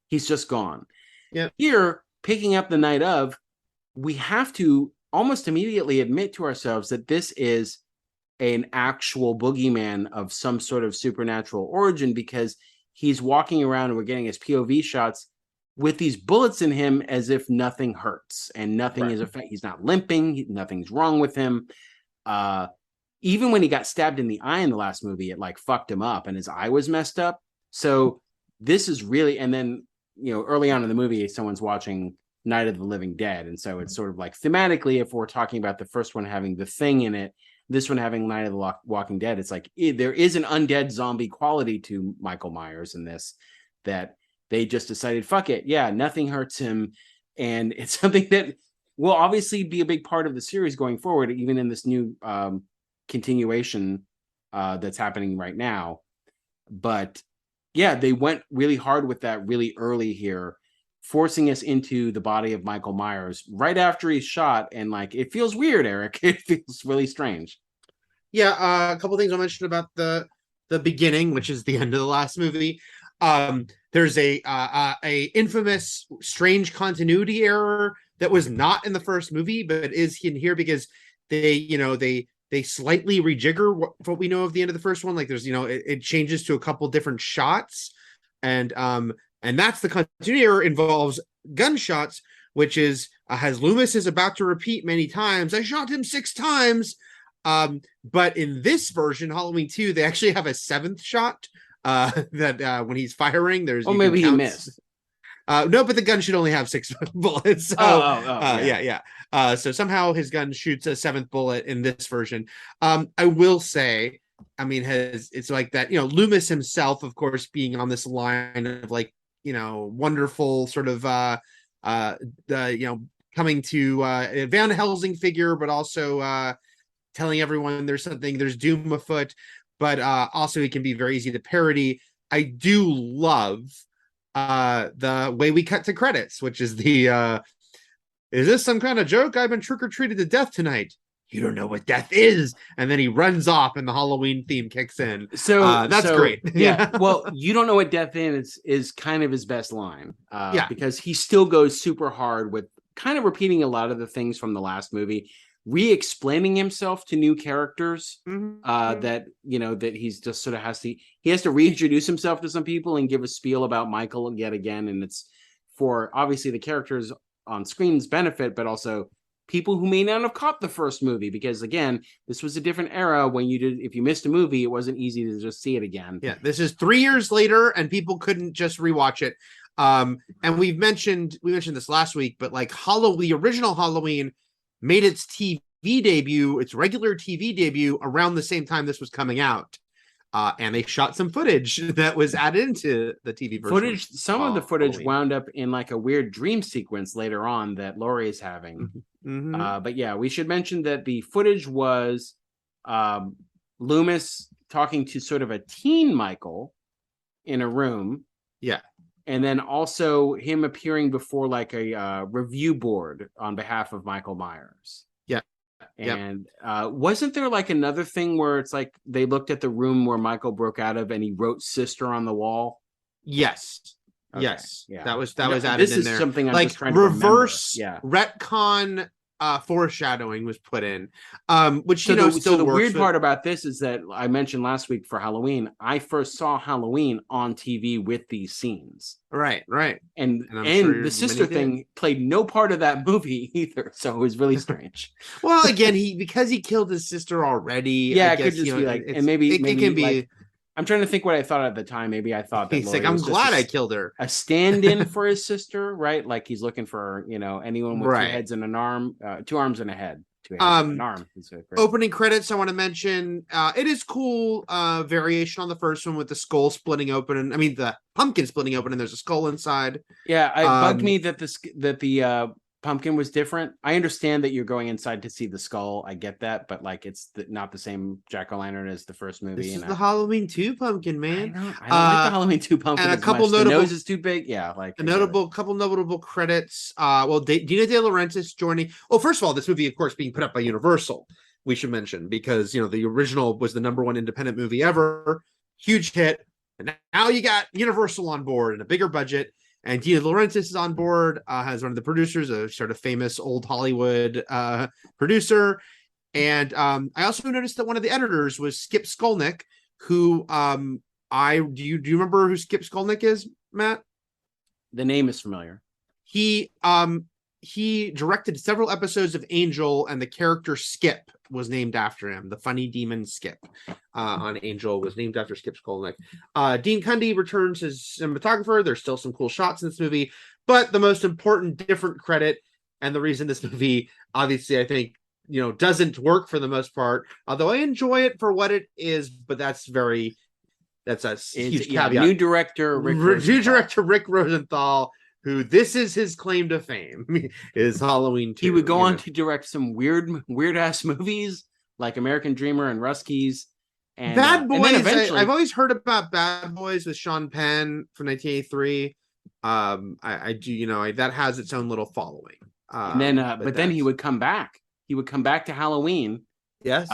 he's just gone. Yeah. Here, picking up the night of, we have to almost immediately admit to ourselves that this is an actual boogeyman of some sort of supernatural origin, because he's walking around and we're getting his POV shots with these bullets in him as if nothing hurts and nothing is affected. He's not limping. Nothing's wrong with him. Even when he got stabbed in the eye in the last movie, it like fucked him up and his eye was messed up. So this is really, and then, you know, early on in the movie, someone's watching Night of the Living Dead. And so it's sort of like thematically, if we're talking about the first one having The Thing in it, this one having Night of the Walking Dead, it's like there is an undead zombie quality to Michael Myers in this, that they just decided, fuck it. Yeah, nothing hurts him. And it's something that will obviously be a big part of the series going forward, even in this new continuation that's happening right now. But yeah, they went really hard with that really early here, forcing us into the body of Michael Myers right after he's shot. And like, it feels weird, Eric. It feels really strange. Yeah, a couple things I'll mention about the beginning, which is the end of the last movie. There's a infamous strange continuity error that was not in the first movie, but is in here because they slightly rejigger what we know of the end of the first one. Like there's it changes to a couple different shots, and that's the continuity error involves gunshots, which is as Loomis is about to repeat many times, I shot him 6 times. But in this version, Halloween 2, they actually have a 7th shot that when he's firing, there's maybe he missed. No, but the gun should only have 6 bullets. So, yeah. So somehow his gun shoots a 7th bullet in this version. I will say, I mean, it's like that, Loomis himself, of course, being on this line of like, wonderful sort of coming to a Van Helsing figure, but also telling everyone there's doom afoot, but also it can be very easy to parody. I do love the way we cut to credits, which is is this some kind of joke? I've been trick-or-treated to death tonight. You don't know what death is. And then he runs off and the Halloween theme kicks in. So that's great. Yeah. Well, you don't know what death is kind of his best line. Because he still goes super hard with kind of repeating a lot of the things from the last movie, re-explaining himself to new characters that he's just sort of he has to reintroduce himself to some people and give a spiel about Michael yet again. And it's for obviously the characters on screen's benefit, but also people who may not have caught the first movie, because again, this was a different era when if you missed a movie, it wasn't easy to just see it again. Yeah, this is 3 years later and people couldn't just rewatch it. And we mentioned this last week, but like the original Halloween made its regular TV debut around the same time this was coming out. And they shot some footage that was added into the TV version. Some of the footage wound up in like a weird dream sequence later on that Laurie is having. But yeah, we should mention that the footage was Loomis talking to sort of a teen Michael in a room. Yeah. And then also him appearing before like a review board on behalf of Michael Myers. Yeah. And wasn't there like another thing where it's like they looked at the room where Michael broke out of and he wrote "sister" on the wall? Yes. Okay. Yes. Yeah. That was added in there. This is something I'm like just trying to reverse remember. retcon foreshadowing was put in, which so the works. Weird part about this is that I mentioned last week for Halloween, I first saw Halloween on TV with these scenes. Right. And sure the sister thing played no part of that movie either, so it was really strange. Well, again, because he killed his sister already. Yeah, I it guess, could just be like, and maybe it can be. Like, I'm trying to think what I thought at the time. Maybe I thought that he's Laurie like, I'm was glad I killed her. A stand-in for his sister, right? Like he's looking for anyone with 2 heads and an arm, 2 arms and a head. 2 heads and an arm. Opening credits, I want to mention. It is cool variation on the first one with the skull splitting open, and the pumpkin splitting open, and there's a skull inside. Yeah, it bugged me that the pumpkin was different. I understand that you're going inside to see the skull. I get that, but like it's not the same jack-o'-lantern as the first movie. This is the Halloween 2 pumpkin, man. I don't like the Halloween 2 pumpkin. And a couple notable, the nose is too big. Yeah, like couple notable credits. Dina De Laurentiis joining. Oh, first of all, this movie, of course, being put up by Universal. We should mention because the original was the #1 independent movie ever, huge hit, and now you got Universal on board and a bigger budget. And Dina De Laurentiis is on board, as one of the producers, a sort of famous old Hollywood producer. And I also noticed that one of the editors was Skip Skolnick, who do you remember who Skip Skolnick is, Matt? The name is familiar. He directed several episodes of Angel, and the character Skip was named after him. The funny demon Skip on Angel was named after Skip Skolnick. Dean Cundy returns as cinematographer. There's still some cool shots in this movie, but the most important different credit, and the reason this movie, obviously, I think, doesn't work for the most part, although I enjoy it for what it is, but that's a huge caveat. New director Rick Rosenthal, who this is his claim to fame, is Halloween 2. He would go on to direct some weird ass movies like American Dreamer and Ruskies. And Bad Boys. And then eventually, I've always heard about Bad Boys with Sean Penn from 1983. I do, that has its own little following. And then, but then he would come back. He would come back to Halloween. Yes.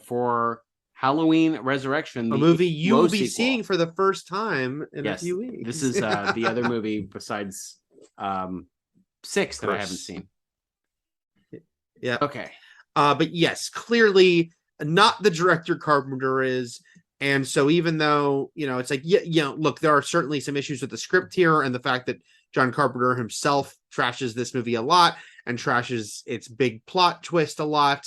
For Halloween Resurrection, a movie you will be seeing for the first time in a few weeks. This is the other movie besides 6 that I haven't seen. Yeah. Okay. But yes, clearly not the director Carpenter is. And so even though, it's like, look, there are certainly some issues with the script here and the fact that John Carpenter himself trashes this movie a lot and trashes its big plot twist a lot.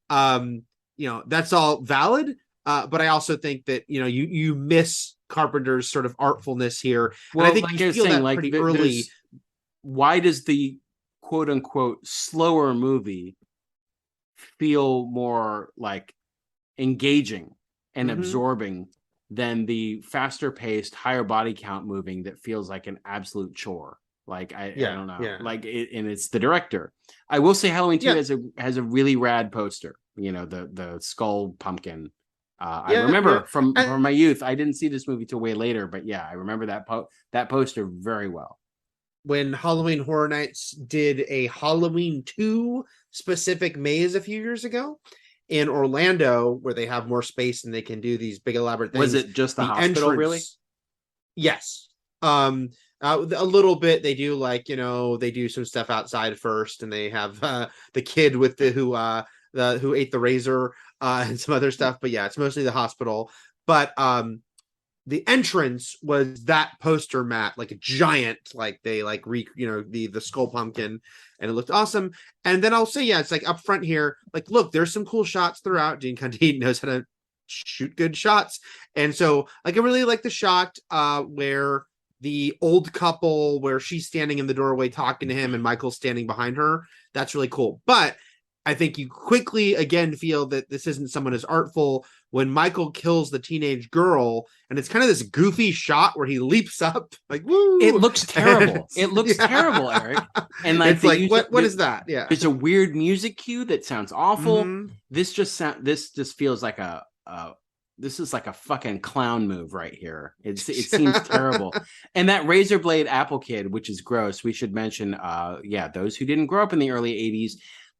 That's all valid. But I also think that, you miss Carpenter's sort of artfulness here. Well, and I think like you I was feel saying, that like pretty early. Why does the quote unquote slower movie feel more like engaging and absorbing than the faster paced, higher body count moving that feels like an absolute chore? Like I don't know. Yeah. Like and it's the director. I will say Halloween 2 has a really rad poster. The skull pumpkin. I remember from my youth. I didn't see this movie till way later, but yeah, I remember that poster very well. When Halloween Horror Nights did a Halloween 2 specific maze a few years ago in Orlando, where they have more space and they can do these big elaborate things. Was it just the hospital, really? Yes. A little bit. They do they do some stuff outside first, and they have the kid with who ate the razor and some other stuff. But yeah, it's mostly the hospital. But the entrance was that poster, Matt, like a giant, like they the skull pumpkin, and it looked awesome. And then I'll say, yeah, it's like up front here, like, look, there's some cool shots throughout. Gene Candide knows how to shoot good shots. And so like I really like the shot where the old couple, where she's standing in the doorway talking to him and Michael's standing behind her. That's really cool. But I think you quickly again feel that this isn't someone as artful when Michael kills the teenage girl, and it's kind of this goofy shot where he leaps up like, woo! It looks terrible. It looks terrible, Eric. And like, it's like, what is that? Yeah, there's a weird music cue that sounds awful. This just feels like this is like a fucking clown move right here. It seems terrible. And that razor blade apple kid, which is gross. We should mention, those who didn't grow up in the early 80s.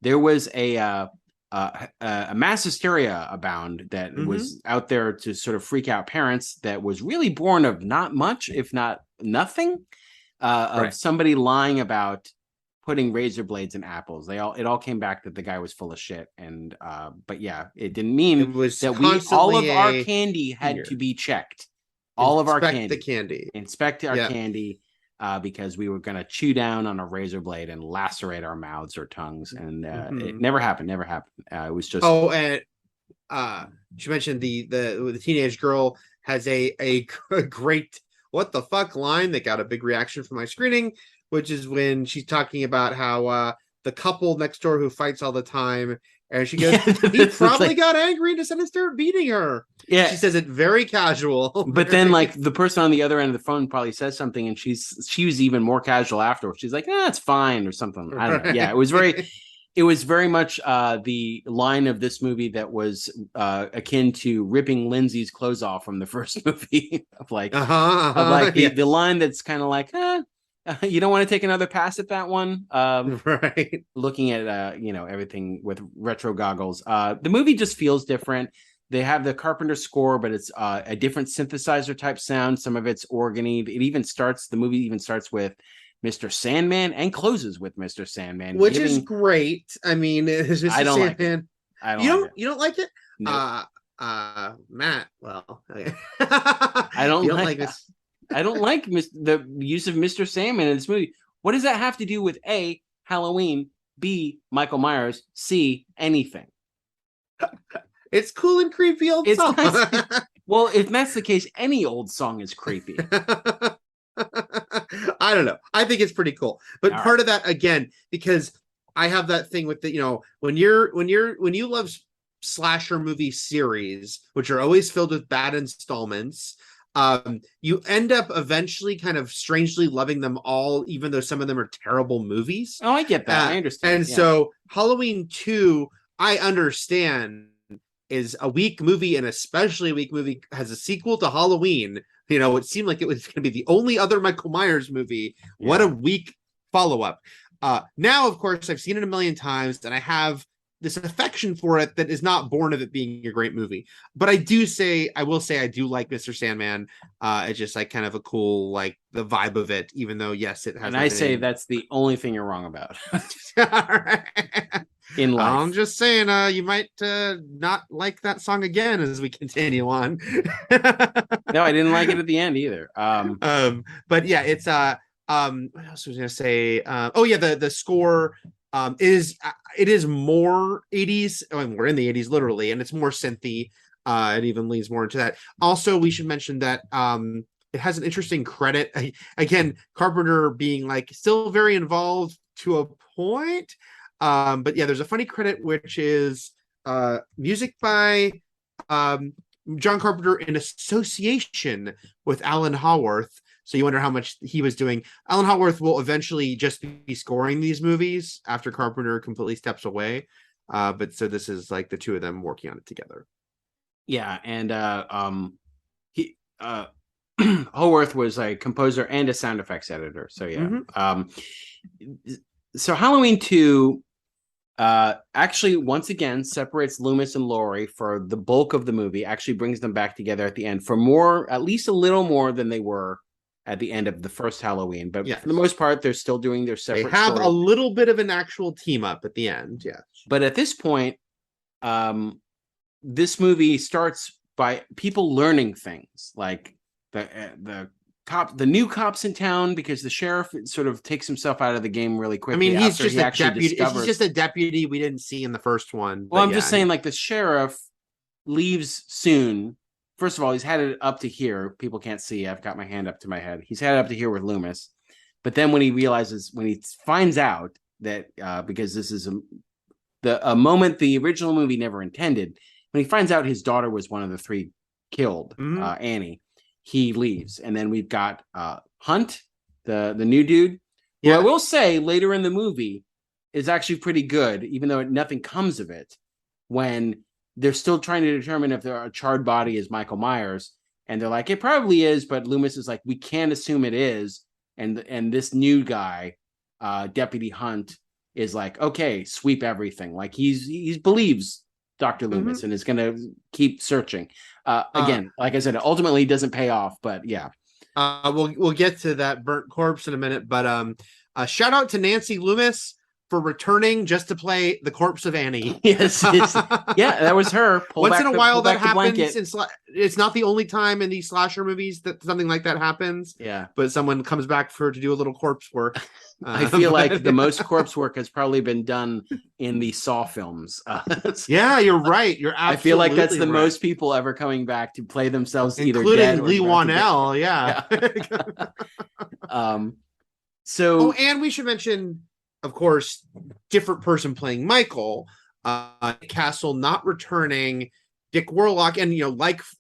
There was a mass hysteria abound that was out there to sort of freak out parents. That was really born of not much, if not nothing, of somebody lying about putting razor blades in apples. It all came back that the guy was full of shit. And but yeah, it didn't mean that all of our candy had to be checked. All of our candy. Inspect our candy. Because we were going to chew down on a razor blade and lacerate our mouths or tongues. And it never happened. It was just... Oh, and you mentioned the teenage girl has a great what the fuck line that got a big reaction from my screening, which is when she's talking about how the couple next door who fights all the time, and she goes, he probably got angry and decided to start beating her. Yeah. She says it very casual. But then like the person on the other end of the phone probably says something, and she was even more casual afterwards. She's like, it's fine or something. I don't know. Yeah, it was very much the line of this movie that was akin to ripping Lindsay's clothes off from the first movie of the line that's kind of like, you don't want to take another pass at that one. Right. Looking at everything with retro goggles. The movie just feels different. They have the Carpenter score, but it's a different synthesizer type sound. Some of it's organy. The movie even starts with Mr. Sandman and closes with Mr. Sandman, which is great. I mean, it's Mr. I don't Sandman. Like it. You don't like it? No. Matt. Well, okay. I don't like this. I don't like the use of Mr. Sandman in this movie. What does that have to do with A, Halloween, B, Michael Myers, C, anything? It's cool and creepy old song. Nice. Well, if that's the case, any old song is creepy. I don't know. I think it's pretty cool. But part of that, again, because I have that thing with when you love slasher movie series, which are always filled with bad installments, you end up eventually kind of strangely loving them all, even though some of them are terrible movies. Oh, I get that. I understand. And so Halloween 2, I understand, is a weak movie, and especially a weak movie has a sequel to Halloween. It seemed like it was going to be the only other Michael Myers movie. Yeah. What a weak follow-up. Now, of course, I've seen it a million times, and I have this affection for it that is not born of it being a great movie. But I will say I do like Mr. Sandman. It's just like kind of a cool, like the vibe of it, even though yes, it has. And I say that's the only thing you're wrong about Right. in life. I'm just saying, you might not like that song again as we continue on. No, I didn't like it at the end either. But yeah, it's what else was I gonna say? The score it is more 80s. I mean, we're in the 80s literally, and it's more synthy. It even leans more into that. Also, we should mention that it has an interesting credit. Again, Carpenter being like still very involved to a point. But yeah, there's a funny credit which is music by John Carpenter in association with Alan Haworth. So you wonder how much he was doing. Alan Haworth will eventually just be scoring these movies after Carpenter completely steps away. But so this is like the two of them working on it together. Yeah, and Haworth was a composer and a sound effects editor. So yeah. So Halloween 2 actually once again separates Loomis and Laurie for the bulk of the movie, actually brings them back together at the end for more, at least a little more than they were at the end of the first Halloween. But for the most part, they're still doing their separate They have story. a little bit of an actual team up at the end, yeah. But at this point, this movie starts by people learning things like the new cops in town, because the sheriff sort of takes himself out of the game really quickly. I mean, he's just a deputy. Discovers... He's just a deputy we didn't see in the first one. Well, I'm just saying, like, the sheriff leaves soon. First of all, he's had it up to here. People can't see. I've got my hand up to my head. He's had it up to here with Loomis. But then when he finds out that, because this is a moment the original movie never intended, when he finds out his daughter was one of the three killed, Annie, he leaves. And then we've got Hunt, the new dude, who I will say later in the movie is actually pretty good, even though nothing comes of it, when they're still trying to determine if a charred body is Michael Myers. And they're like, it probably is, but Loomis is like, we can't assume it is. And this new guy, Deputy Hunt, is like, okay, sweep everything. Like he believes Dr. Loomis and is going to keep searching. Again, like I said, ultimately it doesn't pay off, but yeah. We'll get to that burnt corpse in a minute, but shout out to Nancy Loomis for returning just to play the corpse of Annie. Yes, yeah, that was her. Once in a while that happens. It's not the only time in these slasher movies that something like that happens. Yeah, but someone comes back to do a little corpse work. I feel like the most corpse work has probably been done in the Saw films. Yeah, you're right. You're absolutely. I feel like that's the most people ever coming back to play themselves, including either dead or Lee Wanell. Yeah. So, and we should mention, of course, different person playing Michael. Castle not returning. Dick Warlock, and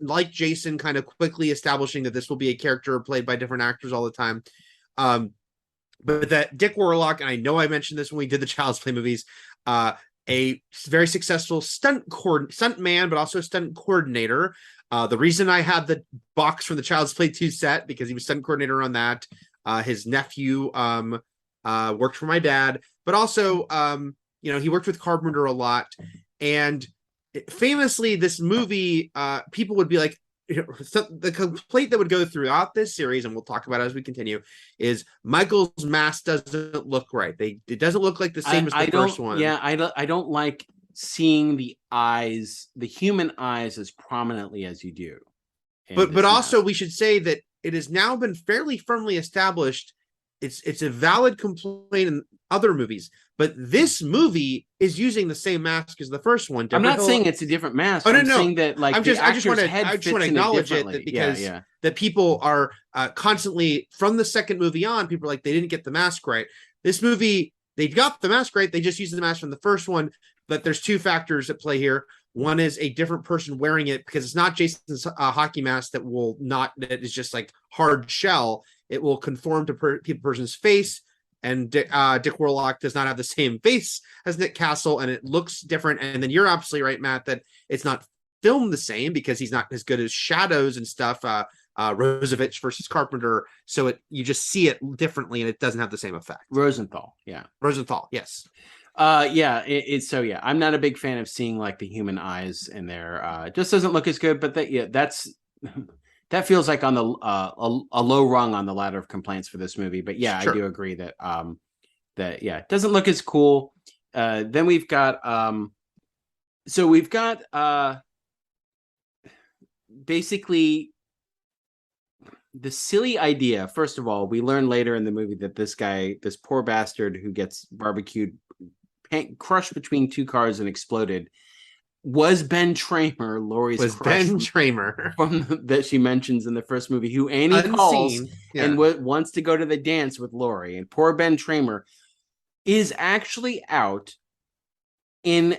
like Jason, kind of quickly establishing that this will be a character played by different actors all the time. But that Dick Warlock, and I know I mentioned this when we did the Child's Play movies, a very successful stunt man, but also stunt coordinator. The reason I had the box from the Child's Play 2 set, because he was stunt coordinator on that. His nephew worked for my dad, but also he worked with Carpenter a lot. And famously, this movie, people would be like, the complaint that would go throughout this series, and we'll talk about it as we continue, is Michael's mask doesn't look right. It doesn't look like the same as the first one. Yeah, I don't like seeing the eyes, the human eyes, as prominently as you do. But also we should say that it has now been fairly firmly established. It's a valid complaint in other movies, but this movie is using the same mask as the first one. I'm not saying it's a different mask. I'm saying that, like, I just want to acknowledge it, that because that people are constantly, from the second movie on, people are like, they didn't get the mask right. This movie, they got the mask right. They just used the mask from the first one, but there's two factors at play here. One is a different person wearing it, because it's not Jason's hockey mask that is just like hard shell. It will conform to person's face, and Dick Warlock does not have the same face as Nick Castle, and it looks different. And then you're absolutely right, Matt, that it's not filmed the same because he's not as good as shadows and stuff. Rosevich versus Carpenter, so you just see it differently, and it doesn't have the same effect. Rosenthal, yeah. Rosenthal, yes. Yeah, it's so yeah. I'm not a big fan of seeing like the human eyes in there. It just doesn't look as good. But that's that feels like on the a low rung on the ladder of complaints for this movie. But yeah, Sure. I do agree that it doesn't look as cool. Then we've got basically the silly idea. First of all, we learn later in the movie that this poor bastard who gets barbecued, crushed between two cars and exploded, was Ben Tramer, Laurie's crush Ben Tramer that she mentions in the first movie, who Annie Unseen. calls and Yeah. wants to go to the dance with Laurie. And poor Ben Tramer is actually out in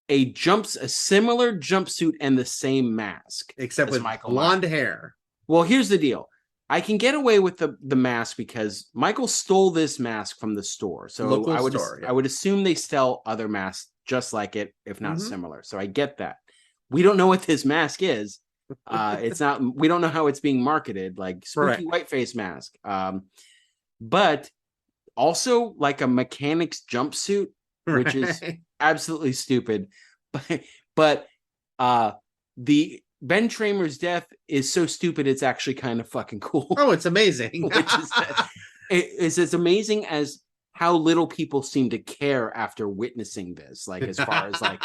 a similar jumpsuit and the same mask, Except with Michael blonde Myers. hair. Well, here's the deal. I can get away with the mask because Michael stole this mask from the store. So Local I would store, yeah. I would assume they sell other masks just like it, if not Mhm. similar. So I get that. We don't know what this mask is. It's not. We don't know how it's being marketed, like spooky white face mask. But also like a mechanic's jumpsuit, which is absolutely stupid. But the Ben Tramer's death is so stupid it's actually kind of fucking cool. Oh, it's amazing. Which is it's as amazing as how little people seem to care after witnessing this. Like, as far as like,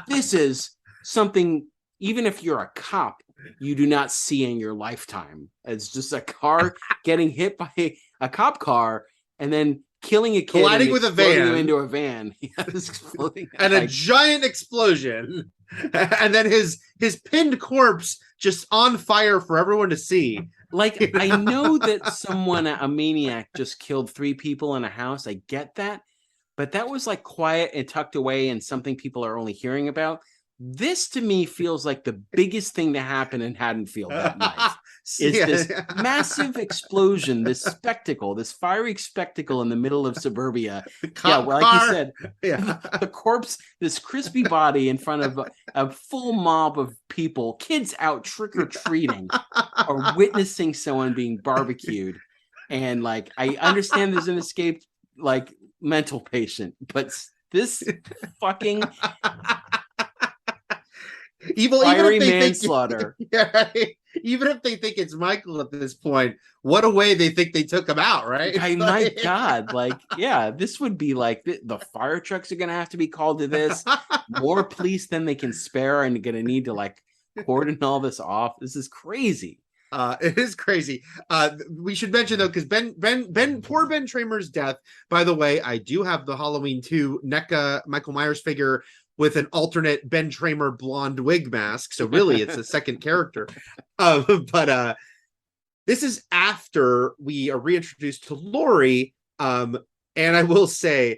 this is something, even if you're a cop, you do not see in your lifetime. It's just a car getting hit by a cop car and then killing a kid, colliding with a van, into a van, exploding, and a giant explosion, and then his pinned corpse just on fire for everyone to see. Like, you know? I know that a maniac just killed 3 people in a house. I get that, but that was like quiet and tucked away and something people are only hearing about. This to me feels like the biggest thing to happen in Haddonfield that night. Is this massive explosion, this spectacle, this fiery spectacle in the middle of suburbia. Yeah, well, like you said, the corpse, this crispy body in front of a full mob of people, kids out trick-or-treating, or witnessing someone being barbecued. And like, I understand there's an escaped like mental patient, but this fucking even fiery if they manslaughter. Even if they think it's Michael at this point, what a way they think they took him out, right? My God, like, yeah, this would be like the fire trucks are gonna have to be called to this. More police than they can spare, and gonna need to like cordon all this off. This is crazy. It is crazy. We should mention though, because poor Ben Tramer's death. By the way, I do have the Halloween 2 NECA Michael Myers figure with an alternate Ben Tramer blonde wig mask. So really, it's a second character. But this is after we are reintroduced to Laurie. And I will say,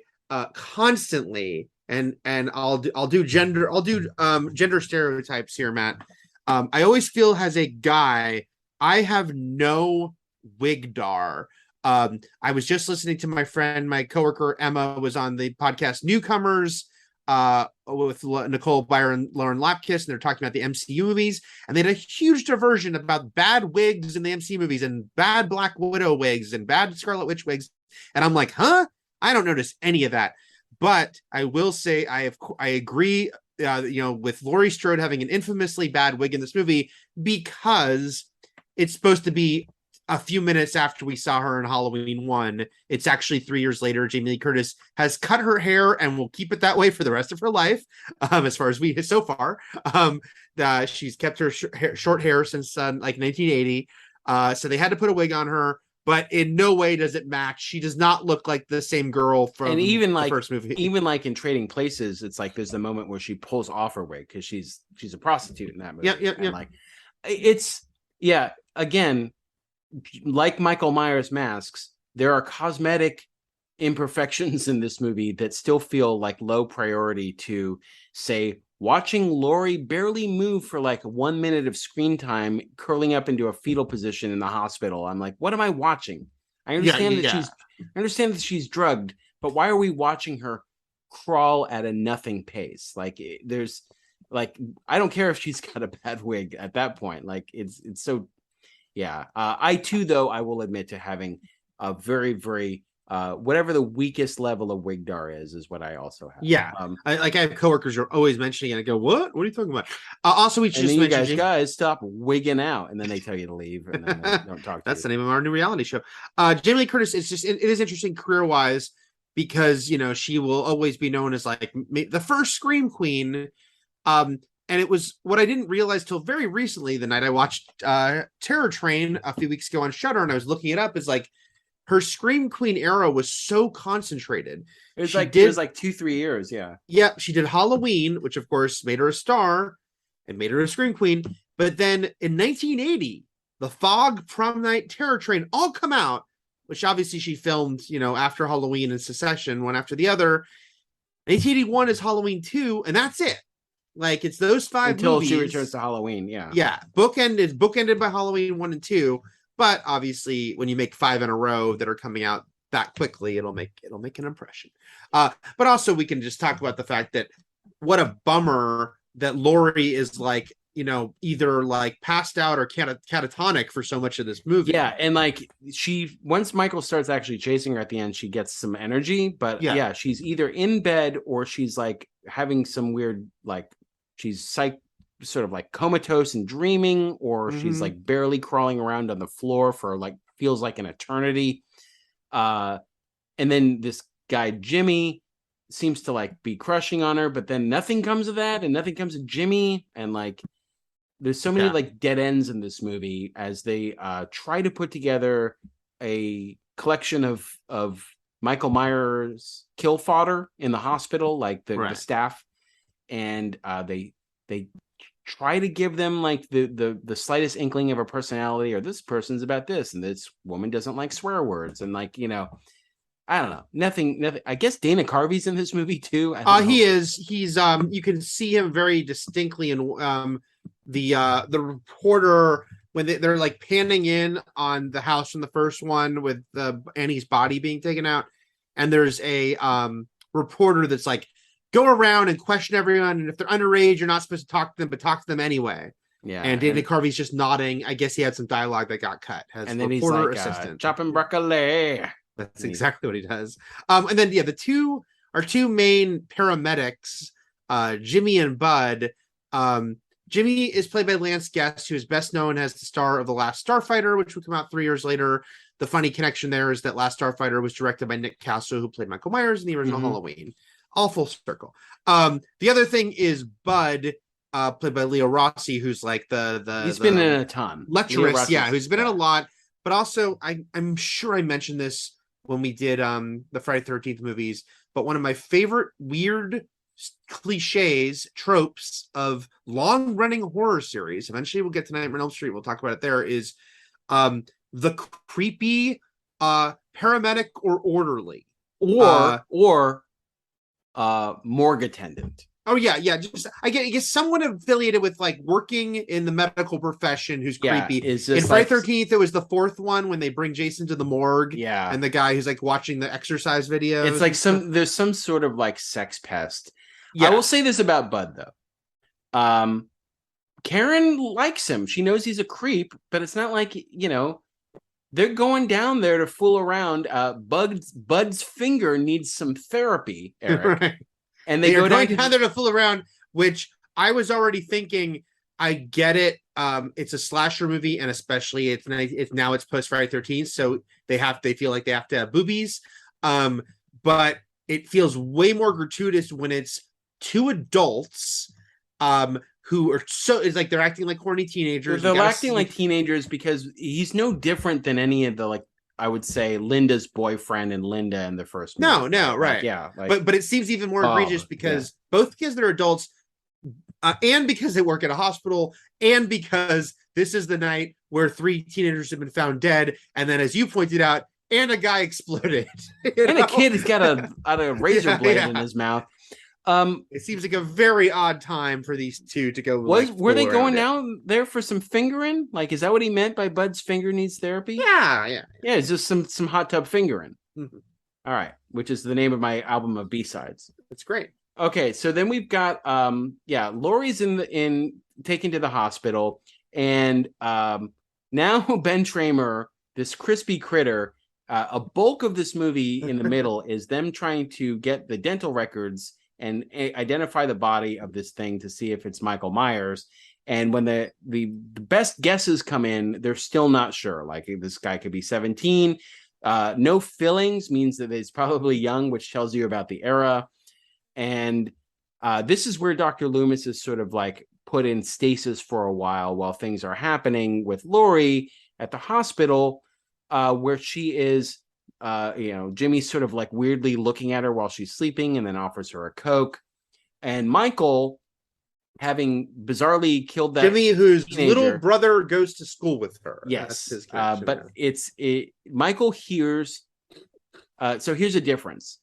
constantly, and I'll do gender stereotypes here, Matt. I always feel as a guy, I have no wigdar. I was just listening to my friend, my coworker Emma was on the podcast Newcomers with Nicole Byron, Lauren Lapkus, and they're talking about the MCU movies, and they had a huge diversion about bad wigs in the MCU movies and bad Black Widow wigs and bad Scarlet Witch wigs, and I'm like, I don't notice any of that. But I will say I agree, with Laurie Strode having an infamously bad wig in this movie, because it's supposed to be a few minutes after we saw her in Halloween 1. It's actually 3 years later. Jamie Lee Curtis has cut her hair and will keep it that way for the rest of her life. As far as so far, she's kept her short hair since like 1980. So they had to put a wig on her, but in no way does it match. She does not look like the same girl from the first movie. Even like in Trading Places, it's like there's the moment where she pulls off her wig because she's a prostitute in that movie. Yep. Like, again, like Michael Myers masks, there are cosmetic imperfections in this movie that still feel like low priority to, say, watching Laurie barely move for like 1 minute of screen time, curling up into a fetal position in the hospital. I'm like, what am I watching? I understand that she's drugged, but why are we watching her crawl at a nothing pace? Like, there's like, I don't care if she's got a bad wig at that point. Like, it's so. Yeah, I too, though, I will admit to having a very, very whatever the weakest level of Wigdar is what I also have. Yeah. I have coworkers who are always mentioning it. I go, what? What are you talking about? Also, we should and just then mention guys stop wigging out, and then they tell you to leave, and then they don't talk to That's you. the name of our new reality show. Jamie Lee Curtis, it is interesting career wise because she will always be known as like the first Scream Queen. And it was what I didn't realize till very recently, the night I watched Terror Train a few weeks ago on Shudder, and I was looking it up, is like her Scream Queen era was so concentrated. It was like 2-3 years, yeah. Yeah, she did Halloween, which of course made her a star and made her a Scream Queen. But then in 1980, The Fog, Prom Night, Terror Train all come out, which obviously she filmed, after Halloween and Succession, one after the other. 1981 is Halloween 2, and that's it. Like, it's those 5 until movies. She returns to Halloween. Yeah. Bookended by Halloween 1 and 2. But obviously, when you make 5 in a row that are coming out that quickly, it'll make an impression. But also, we can just talk about the fact that what a bummer that Laurie is like, either like passed out or catatonic for so much of this movie. Yeah, and like once Michael starts actually chasing her at the end, she gets some energy. But yeah, she's either in bed or she's like having some weird, like she's sort of like comatose and dreaming, or she's like barely crawling around on the floor for like feels like an eternity. And then this guy Jimmy seems to like be crushing on her, but then nothing comes of that, and nothing comes of Jimmy, and like there's so many like dead ends in this movie as they try to put together a collection of Michael Myers kill fodder in the hospital, like the staff, and they try to give them like the slightest inkling of a personality, or this person's about this, and this woman doesn't like swear words, and like I don't know, nothing. I guess Dana Carvey's in this movie too. He is. He's you can see him very distinctly in the reporter when they're like panning in on the house from the first one with Annie's body being taken out, and there's a reporter that's like, go around and question everyone, and if they're underage, you're not supposed to talk to them, but talk to them anyway. Yeah, and Dana Carvey's just nodding. I guess he had some dialogue that got cut. And then reporter he's like, assistant chopping broccoli. That's exactly what he does. And then the two main paramedics, Jimmy and Bud. Jimmy is played by Lance Guest, who is best known as the star of The Last Starfighter, which would come out 3 years later. The funny connection there is that Last Starfighter was directed by Nick Casso, who played Michael Myers in the original Halloween. All full circle. The other thing is Bud, played by Leo Rossi, who's like he's been in a ton. Lecherous, who's been in a lot. But also, I'm sure I mentioned this when we did the Friday the 13th movies, but one of my favorite weird cliches, tropes of long-running horror series, eventually we'll get to Nightmare on Elm Street, we'll talk about it there, is the creepy paramedic or orderly. Or morgue attendant. Oh yeah. Just I guess someone affiliated with like working in the medical profession who's creepy. In Friday 13th, it was the 4th one when they bring Jason to the morgue. Yeah, and the guy who's like watching the exercise videos. It's like there's some sort of like sex pest. Yeah. I will say this about Bud though. Karen likes him. She knows he's a creep, but it's not like they're going down there to fool around. Bud's finger needs some therapy, Eric. Right. And they go down there to fool around, which I was already thinking, I get it. It's a slasher movie, and especially it's post Friday 13th, so they feel like they have to have boobies. But it feels way more gratuitous when it's 2 adults who are it's like they're acting like horny teenagers. They're acting like teenagers because he's no different than any of the, like, I would say, Linda's boyfriend and Linda in the first movie. No, right. Like, yeah. Like, but it seems even more egregious because both kids that are adults, and because they work at a hospital, and because this is the night where 3 teenagers have been found dead, and then, as you pointed out, and a guy exploded. And a kid has got a razor blade in his mouth. It seems like a very odd time for these two to go. Were they going down there for some fingering? Like, is that what he meant by Bud's finger needs therapy? Yeah. It's just some hot tub fingering. Mm-hmm. All right, which is the name of my album of B-sides. That's great. Okay, so then we've got Laurie's taken to the hospital, and now Ben Tramer, this crispy critter, a bulk of this movie in the middle is them trying to get the dental records and identify the body of this thing to see if it's Michael Myers. And when the best guesses come in, they're still not sure. Like, this guy could be 17. No fillings means that it's probably young, which tells you about the era. And this is where Dr. Loomis is sort of like put in stasis for a while things are happening with Laurie at the hospital, where she is, Jimmy's sort of like weirdly looking at her while she's sleeping and then offers her a Coke. And Michael, having bizarrely killed that Jimmy, whose teenager, little brother goes to school with her. yes, That's his but Michael hears. So here's a difference.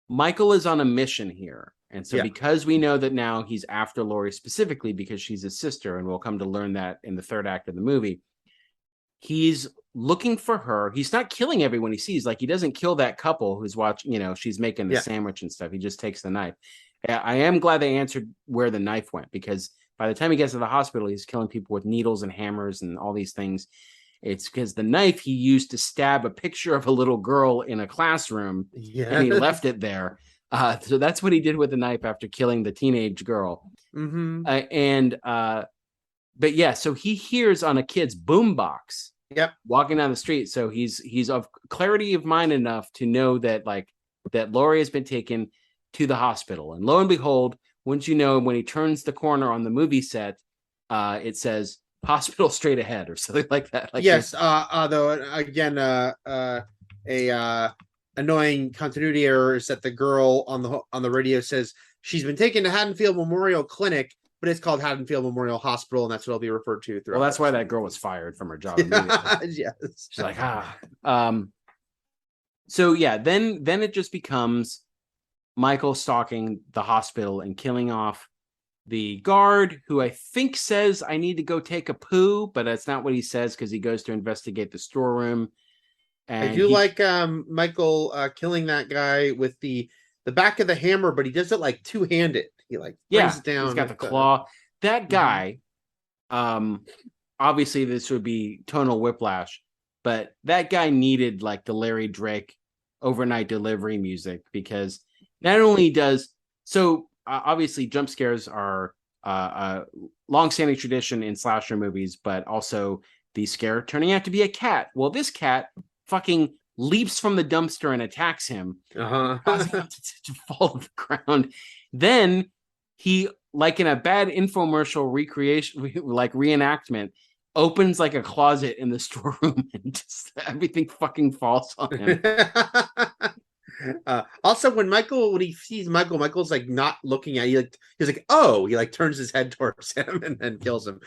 Michael is on a mission here. And so because we know that now he's after Laurie specifically because she's his sister, and we'll come to learn that in the third act of the movie, he's looking for her. He's not killing everyone he sees. Like, he doesn't kill that couple who's watching, she's making the sandwich and stuff. He just takes the knife. I am glad they answered where the knife went, because by the time he gets to the hospital, he's killing people with needles and hammers and all these things. It's because the knife he used to stab a picture of a little girl in a classroom, and he left it there. So that's what he did with the knife after killing the teenage girl. Mm-hmm. But yeah, so he hears on a kid's boombox, walking down the street. So he's of clarity of mind enough to know that that Laurie has been taken to the hospital. And lo and behold, wouldn't you know, when he turns the corner on the movie set, it says hospital straight ahead or something like that. Though again, a annoying continuity error is that the girl on the radio says she's been taken to Haddonfield Memorial Clinic, but it's called Haddonfield Memorial Hospital, and that's what it'll be referred to throughout. Well, that's why that girl was fired from her job immediately. Yes. She's like, So yeah, then it just becomes Michael stalking the hospital and killing off the guard, who I think says, "I need to go take a poo," but that's not what he says, because he goes to investigate the storeroom. And I do like Michael killing that guy with the back of the hammer, but he does it like two-handed. He brings it down. He's got the claw. That guy, obviously this would be tonal whiplash, but that guy needed like the Larry Drake overnight delivery music, because not only does obviously jump scares are a long-standing tradition in slasher movies, but also the scare turning out to be a cat. Well, this cat fucking leaps from the dumpster and attacks him, causing him to fall to the ground. Then he, like in a bad infomercial reenactment, opens like a closet in the storeroom, and just everything fucking falls on him. Also, when he sees Michael's like not looking at you, he's like, oh, he like turns his head towards him and then kills him.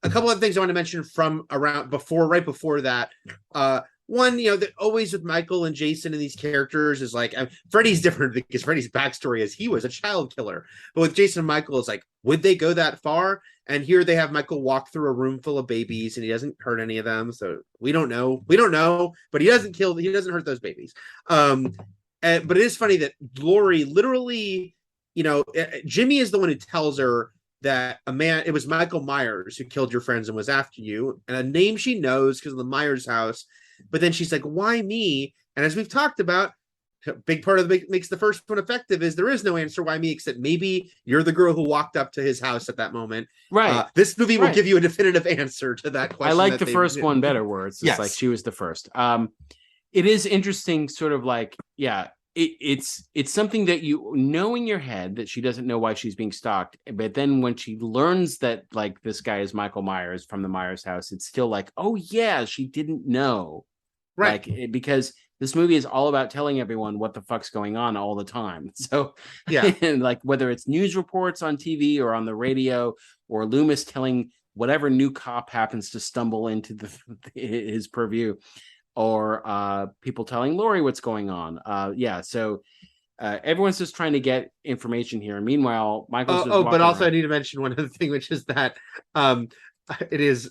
A couple of things I want to mention from right before that. One, that always with Michael and Jason and these characters is like, Freddy's different because Freddy's backstory is he was a child killer. But with Jason and Michael, it's like, would they go that far? And here they have Michael walk through a room full of babies and he doesn't hurt any of them. So we don't know, but he doesn't hurt those babies. But it is funny that Laurie literally, Jimmy is the one who tells her that it was Michael Myers who killed your friends and was after you, and a name she knows because of the Myers house. But then she's like, why me? And as we've talked about, a big part of makes the first one effective is there is no answer why me, except maybe you're the girl who walked up to his house at that moment. Right. This movie will give you a definitive answer to that question. I like the first one better, where it's just like she was the first. It is interesting, sort of like, it's something that you know in your head that she doesn't know why she's being stalked. But then when she learns that like this guy is Michael Myers from the Myers house, it's still like, oh yeah, she didn't know. Right. Because this movie is all about telling everyone what the fuck's going on all the time. So and like whether it's news reports on TV or on the radio, or Loomis telling whatever new cop happens to stumble into his purview, or people telling Laurie what's going on. So everyone's just trying to get information here. Meanwhile, Michael's just but also around. I need to mention one other thing, which is that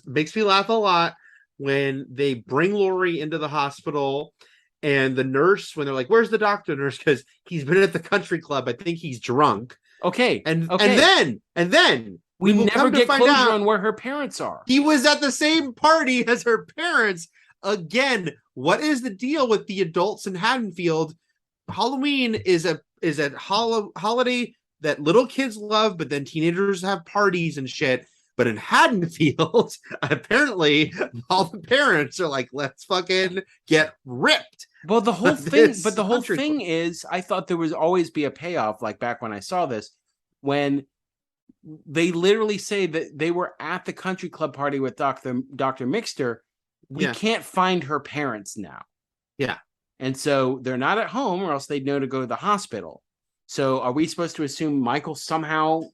makes me laugh a lot when they bring Laurie into the hospital, and the nurse, when they're like, where's the doctor? Nurse, because he's been at the country club. I think he's drunk. And then we never get closure on where her parents are. He was at the same party as her parents. again, what is the deal with the adults in Haddonfield? Halloween is a holiday that little kids love, but then teenagers have parties and shit. But in Haddonfield, apparently all the parents are like, let's fucking get ripped. Well, the whole thing is, I thought there would always be a payoff, like back when I saw this, when they literally say that they were at the country club party with Dr. Mixter. We can't find her parents now. Yeah. And so they're not at home, or else they'd know to go to the hospital. So are we supposed to assume Michael somehow,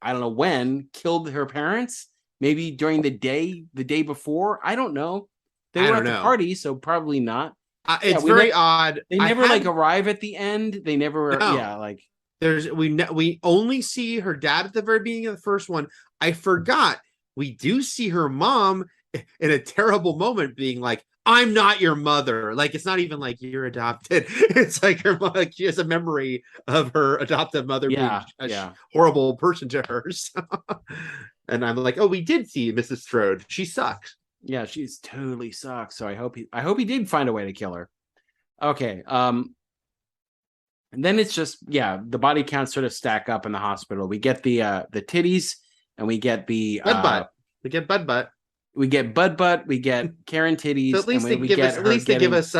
I don't know when, killed her parents? Maybe during the day before? I don't know. They were at the party, so probably not. It's very odd. They never arrive at the end. They never, we only see her dad at the very beginning of the first one. I forgot. We do see her mom in a terrible moment being like, I'm not your mother. Like, it's not even like you're adopted. It's like her mom, she has a memory of her adoptive mother being a horrible person to her. So, and I'm like, oh, we did see Mrs. Strode. She sucks. Yeah, she's totally sucks. So I hope he did find a way to kill her. Okay. And then it's just, the body counts sort of stack up in the hospital. We get the titties, and we get the Bud butt. We get Bud butt. We get Bud butt. We get Karen titties. So at least they give us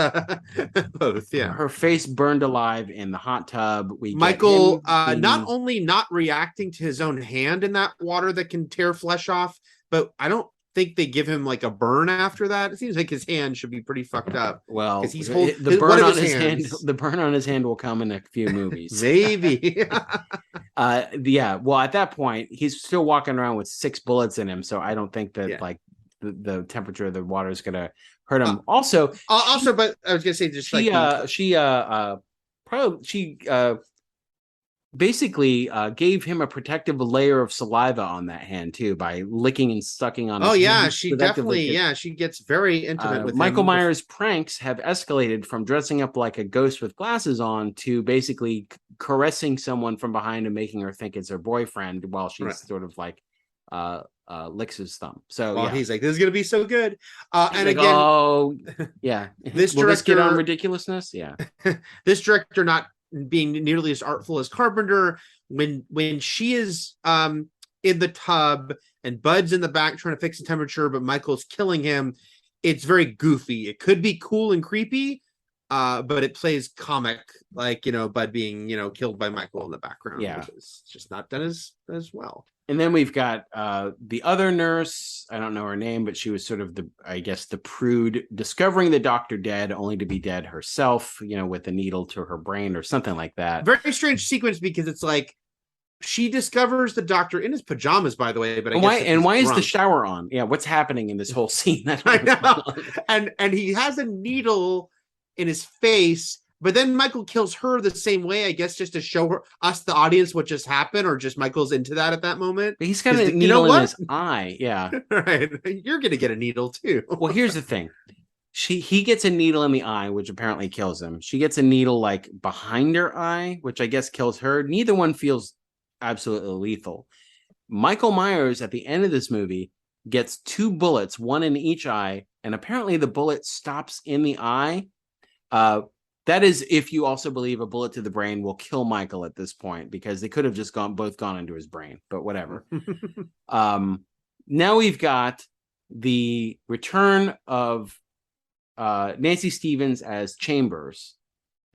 both. Yeah, her face burned alive in the hot tub. Michael not only not reacting to his own hand in that water that can tear flesh off, but I don't think they give him like a burn after that. It seems like his hand should be pretty fucked up. Well, he's the burn on his hand. The burn on his hand will come in a few movies. Maybe. Well, at that point, he's still walking around with 6 bullets in him, so I don't think that like the temperature of the water is going to hurt him. But I was going to say, just she basically gave him a protective layer of saliva on that hand too by licking and sucking on. Oh yeah, she definitely. Yeah, she gets very intimate with Michael Myers' pranks have escalated from dressing up like a ghost with glasses on to basically caressing someone from behind and making her think it's her boyfriend while she's sort of like licks his thumb. So he's like, this is gonna be so good. And like, again, oh yeah, this director get on ridiculousness. Yeah, this director not being nearly as artful as Carpenter. When she is in the tub and Bud's in the back trying to fix the temperature, but Michael's killing him, it's very goofy. It could be cool and creepy, but it plays comic, like, Bud being, killed by Michael in the background. Yeah, it's just not done as well. And then we've got the other nurse. I don't know her name, but she was sort of the prude, discovering the doctor dead, only to be dead herself, with a needle to her brain or something like that. Very strange sequence, because it's like she discovers the doctor in his pajamas, by the way. But why is the shower on? Yeah, what's happening in this whole scene? I know. And he has a needle in his face. But then Michael kills her the same way, I guess, just to show us, the audience, what just happened, or just Michael's into that at that moment. But he's got a needle in his eye. Yeah. Right. You're going to get a needle, too. Well, here's the thing. He gets a needle in the eye, which apparently kills him. She gets a needle, like, behind her eye, which I guess kills her. Neither one feels absolutely lethal. Michael Myers, at the end of this movie, gets 2 bullets, one in each eye, and apparently the bullet stops in the eye. That is, if you also believe a bullet to the brain will kill Michael at this point, because they could have just both gone into his brain, but whatever. Now we've got the return of Nancy Stevens as Chambers.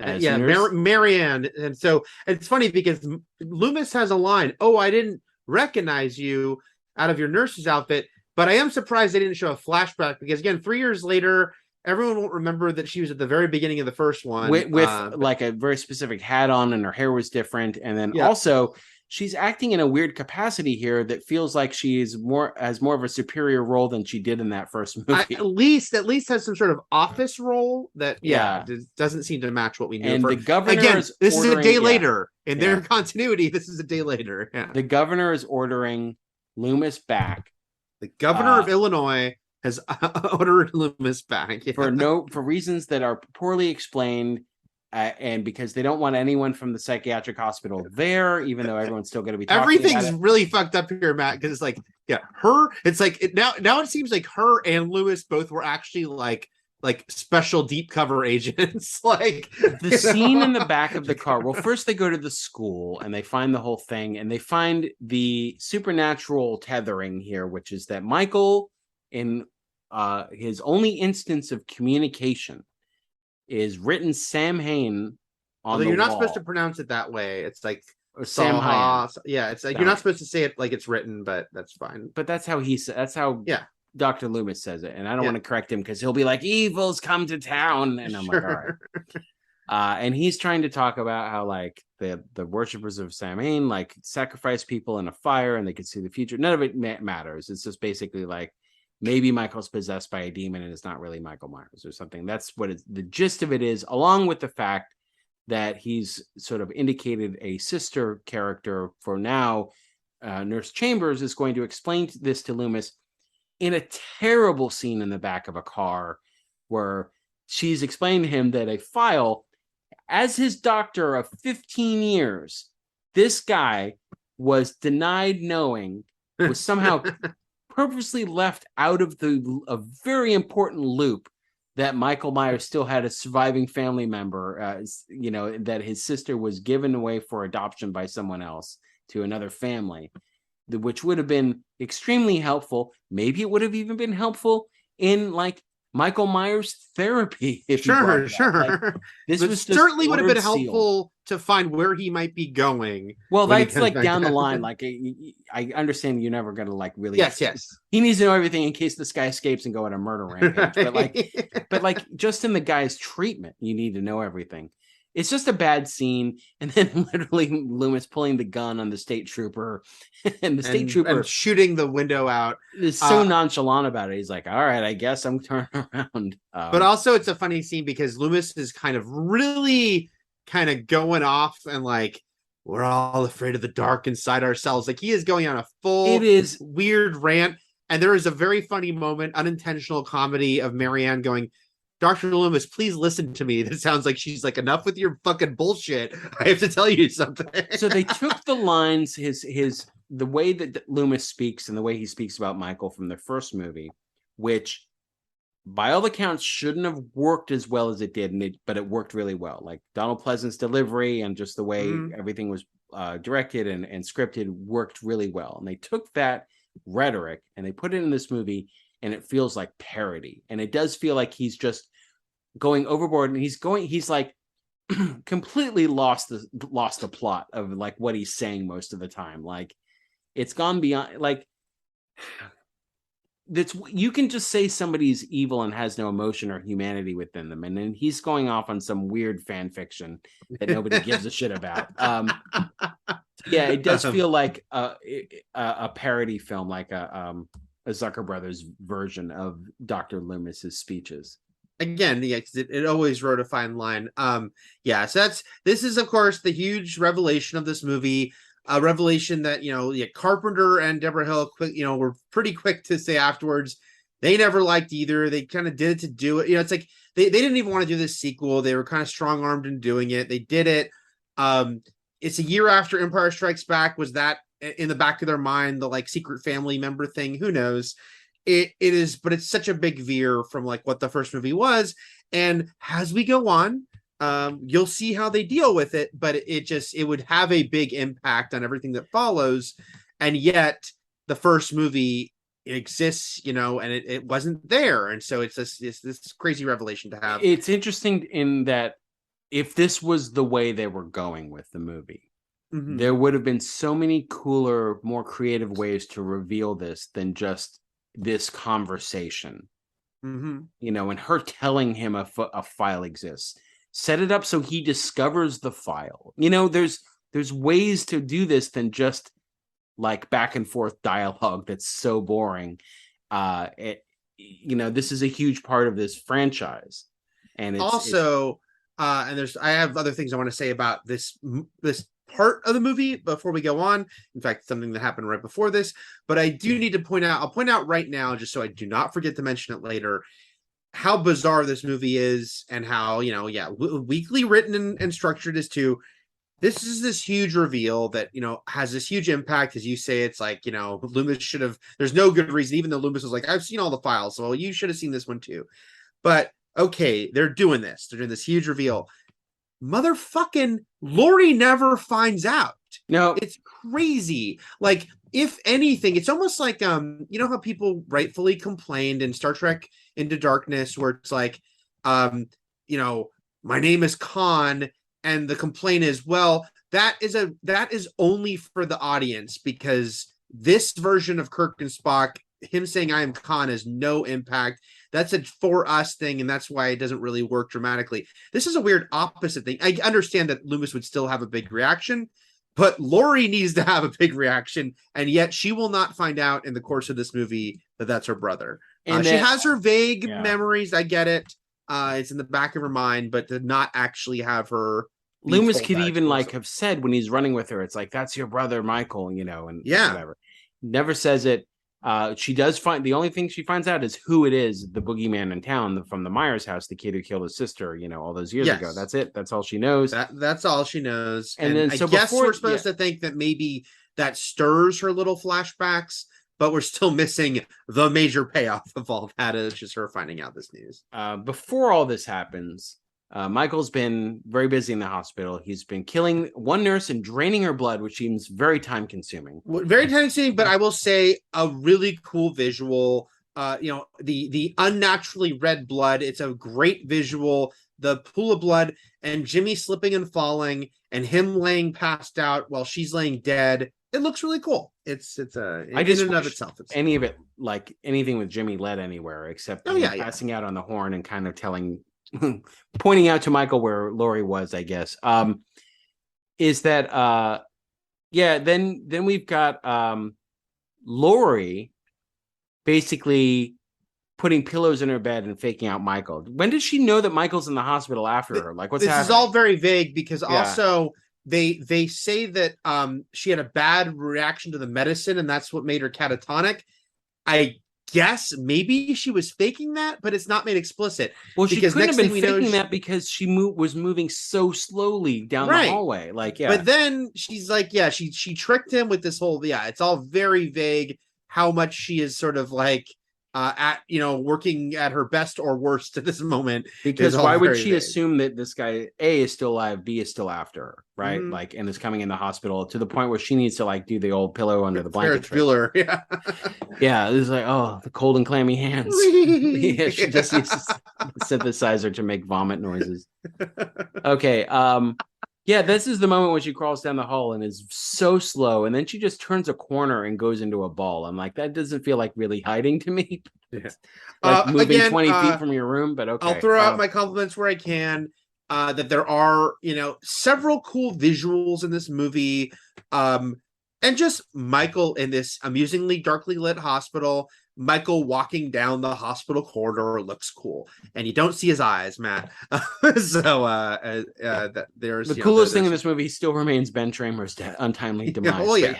Marianne. And so it's funny because Loomis has a line, "Oh, I didn't recognize you out of your nurse's outfit," but I am surprised they didn't show a flashback, because again, 3 years later, everyone won't remember that she was at the very beginning of the first one with like a very specific hat on, and her hair was different. And then also she's acting in a weird capacity here that feels like she's has more of a superior role than she did in that first movie. At least has some sort of office role that doesn't seem to match what we knew. And the governor this is a day later in their continuity. This is a day later. Yeah. The governor is ordering Loomis back. The governor of Illinois has ordered Loomis back for reasons that are poorly explained. and because they don't want anyone from the psychiatric hospital there, even though everyone's still going to be talking Everything's about it. really fucked up here, Matt, because it's like, yeah, it's like now it seems like her and Loomis both were actually like special deep cover agents. Like the scene in the back of the car. Well, first they go to the school and they find the whole thing, and they find the supernatural tethering here, which is that Michael, in his only instance of communication, is written Sam Hain on although the you're not wall. supposed to pronounce it that way. It's like Or Sam Hain. Yeah, it's like Sam you're not Hain. supposed to say it like it's written, but that's fine. But that's how that's how Yeah. Dr. Loomis says it, and I don't Yeah. want to correct him because he'll be like, "Evil's come to town," and I'm like, "All right." And he's trying to talk about how like the worshippers of Sam Hain like sacrifice people in a fire and they could see the future. None of it matters. It's just basically like maybe Michael's possessed by a demon and it's not really Michael Myers or something. That's what the gist of it is, along with the fact that he's sort of indicated a sister character for now. Nurse Chambers is going to explain this to Loomis in a terrible scene in the back of a car where she's explained to him that a file, as his doctor of 15 years, this guy was denied knowing, was somehow purposely left out of a very important loop that Michael Myers still had a surviving family member, that his sister was given away for adoption by someone else to another family, which would have been extremely helpful. Maybe it would have even been helpful in like Michael Myers therapy. Sure. Like, this was certainly would have been helpful to find where he might be going. Well, that's like down the line. Like I understand you're never going to like really. Yes. He needs to know everything in case this guy escapes and go on a murder rampage. But like just in the guy's treatment, you need to know everything. It's just a bad scene, and then literally Loomis pulling the gun on the state trooper, and and shooting the window out. Is so nonchalant about it. He's like, "All right, I guess I'm turning around." But also, it's a funny scene because Loomis is kind of really kind of going off and like, we're all afraid of the dark inside ourselves. Like he is going on a full weird rant, and there is a very funny moment, unintentional comedy of Marianne going, Dr. Loomis, please listen to me. That sounds like she's like, enough with your fucking bullshit. I have to tell you something. So they took the lines, the way that Loomis speaks and the way he speaks about Michael from the first movie, which by all accounts shouldn't have worked as well as it did, but it worked really well. Like Donald Pleasant's delivery and just the way everything was directed and scripted worked really well. And they took that rhetoric and they put it in this movie, and it feels like parody. And it does feel like he's just going overboard, and he's like completely lost the plot of like what he's saying most of the time. Like it's gone beyond like that's, you can just say somebody's evil and has no emotion or humanity within them, and then he's going off on some weird fan fiction that nobody gives a shit about. Yeah, it does feel like a parody film, like a Zucker Brothers version of Dr. Loomis's speeches. Again, yeah, it always wrote a fine line. So this is of course the huge revelation of this movie, a revelation that Carpenter and Deborah Hill were pretty quick to say afterwards they never liked either. They kind of did it to do it. It's like they didn't even want to do this sequel. They were kind of strong-armed in doing it. They did it. It's a year after Empire Strikes Back. Was that in the back of their mind, the like secret family member thing? Who knows? It is, but it's such a big veer from like what the first movie was. And as we go on, you'll see how they deal with it, but it would have a big impact on everything that follows. And yet the first movie exists, and it wasn't there. And so it's this crazy revelation to have. It's interesting in that if this was the way they were going with the movie, there would have been so many cooler, more creative ways to reveal this than just this conversation. And her telling him a file exists. Set it up so he discovers the file. There's ways to do this than just like back and forth dialogue that's so boring. This is a huge part of this franchise. And it's also and I have other things I want to say about this part of the movie before we go on. In fact, something that happened right before this, but I do need to I'll point out right now, just so I do not forget to mention it later. how bizarre this movie is and how, weakly written and structured is too. This is this huge reveal that, has this huge impact. As you say, it's like, Loomis should have, there's no good reason, even though Loomis was like, I've seen all the files, so you should have seen this one too. But okay, they're doing this. They're doing this huge reveal. Motherfucking Laurie never finds out. No, it's crazy. Like, if anything, it's almost like how people rightfully complained in Star Trek Into Darkness, where it's like, my name is Khan, and the complaint is, well, that is only for the audience, because this version of Kirk and Spock, him saying I am Khan, has no impact. That's a for us thing, and that's why it doesn't really work dramatically. This is a weird opposite thing. I understand that Loomis would still have a big reaction, but Laurie needs to have a big reaction, and yet she will not find out in the course of this movie that that's her brother. And she has her vague memories. I get it. It's in the back of her mind, but to not actually have her. Loomis could even have said when he's running with her, it's like, that's your brother, Michael, and whatever. Never says it. She does find, the only thing she finds out is who it is, the boogeyman in town from the Myers house, the kid who killed his sister, all those years ago. That's it. That's all she knows. That's all she knows. And then, I guess we're supposed to think that maybe that stirs her little flashbacks, but we're still missing the major payoff of all that. Is just her finding out this news. Before all this happens, Michael's been very busy in the hospital. He's been killing one nurse and draining her blood, which seems very time consuming. Very time consuming, but I will say a really cool visual. The unnaturally red blood. It's a great visual. The pool of blood and Jimmy slipping and falling and him laying passed out while she's laying dead. It looks really cool. It's I just in and of itself. It's any of it, like anything with Jimmy led anywhere except passing out on the horn and kind of pointing out to Michael where Laurie was, I guess. Is that then we've got Laurie basically putting pillows in her bed and faking out Michael. When did she know that Michael's in the hospital after her? Like, what's happening? This is all very vague, because also they say that she had a bad reaction to the medicine and that's what made her catatonic. I guess maybe she was faking that, but it's not made explicit. Well, she couldn't have been faking that because she was moving so slowly down the hallway. But then she's like, she tricked him with this whole, it's all very vague how much she is sort of like working at her best or worst at this moment. Because why would she assume that this guy A is still alive, B is still after her, right? Mm-hmm. And is coming in the hospital to the point where she needs to do the old pillow under the blanket. Filler, yeah. It's like, oh, the cold and clammy hands. She just needs a synthesizer to make vomit noises. Okay. This is the moment when she crawls down the hall and is so slow, and then she just turns a corner and goes into a ball. I'm like, that doesn't feel like really hiding to me. Moving 20 feet from your room, but okay. I'll throw out my compliments where I can. That there are, several cool visuals in this movie, and just Michael in this amusingly darkly lit hospital. Michael walking down the hospital corridor looks cool, and you don't see his eyes, Matt. There's the coolest thing in this movie still remains Ben Tramer's untimely demise.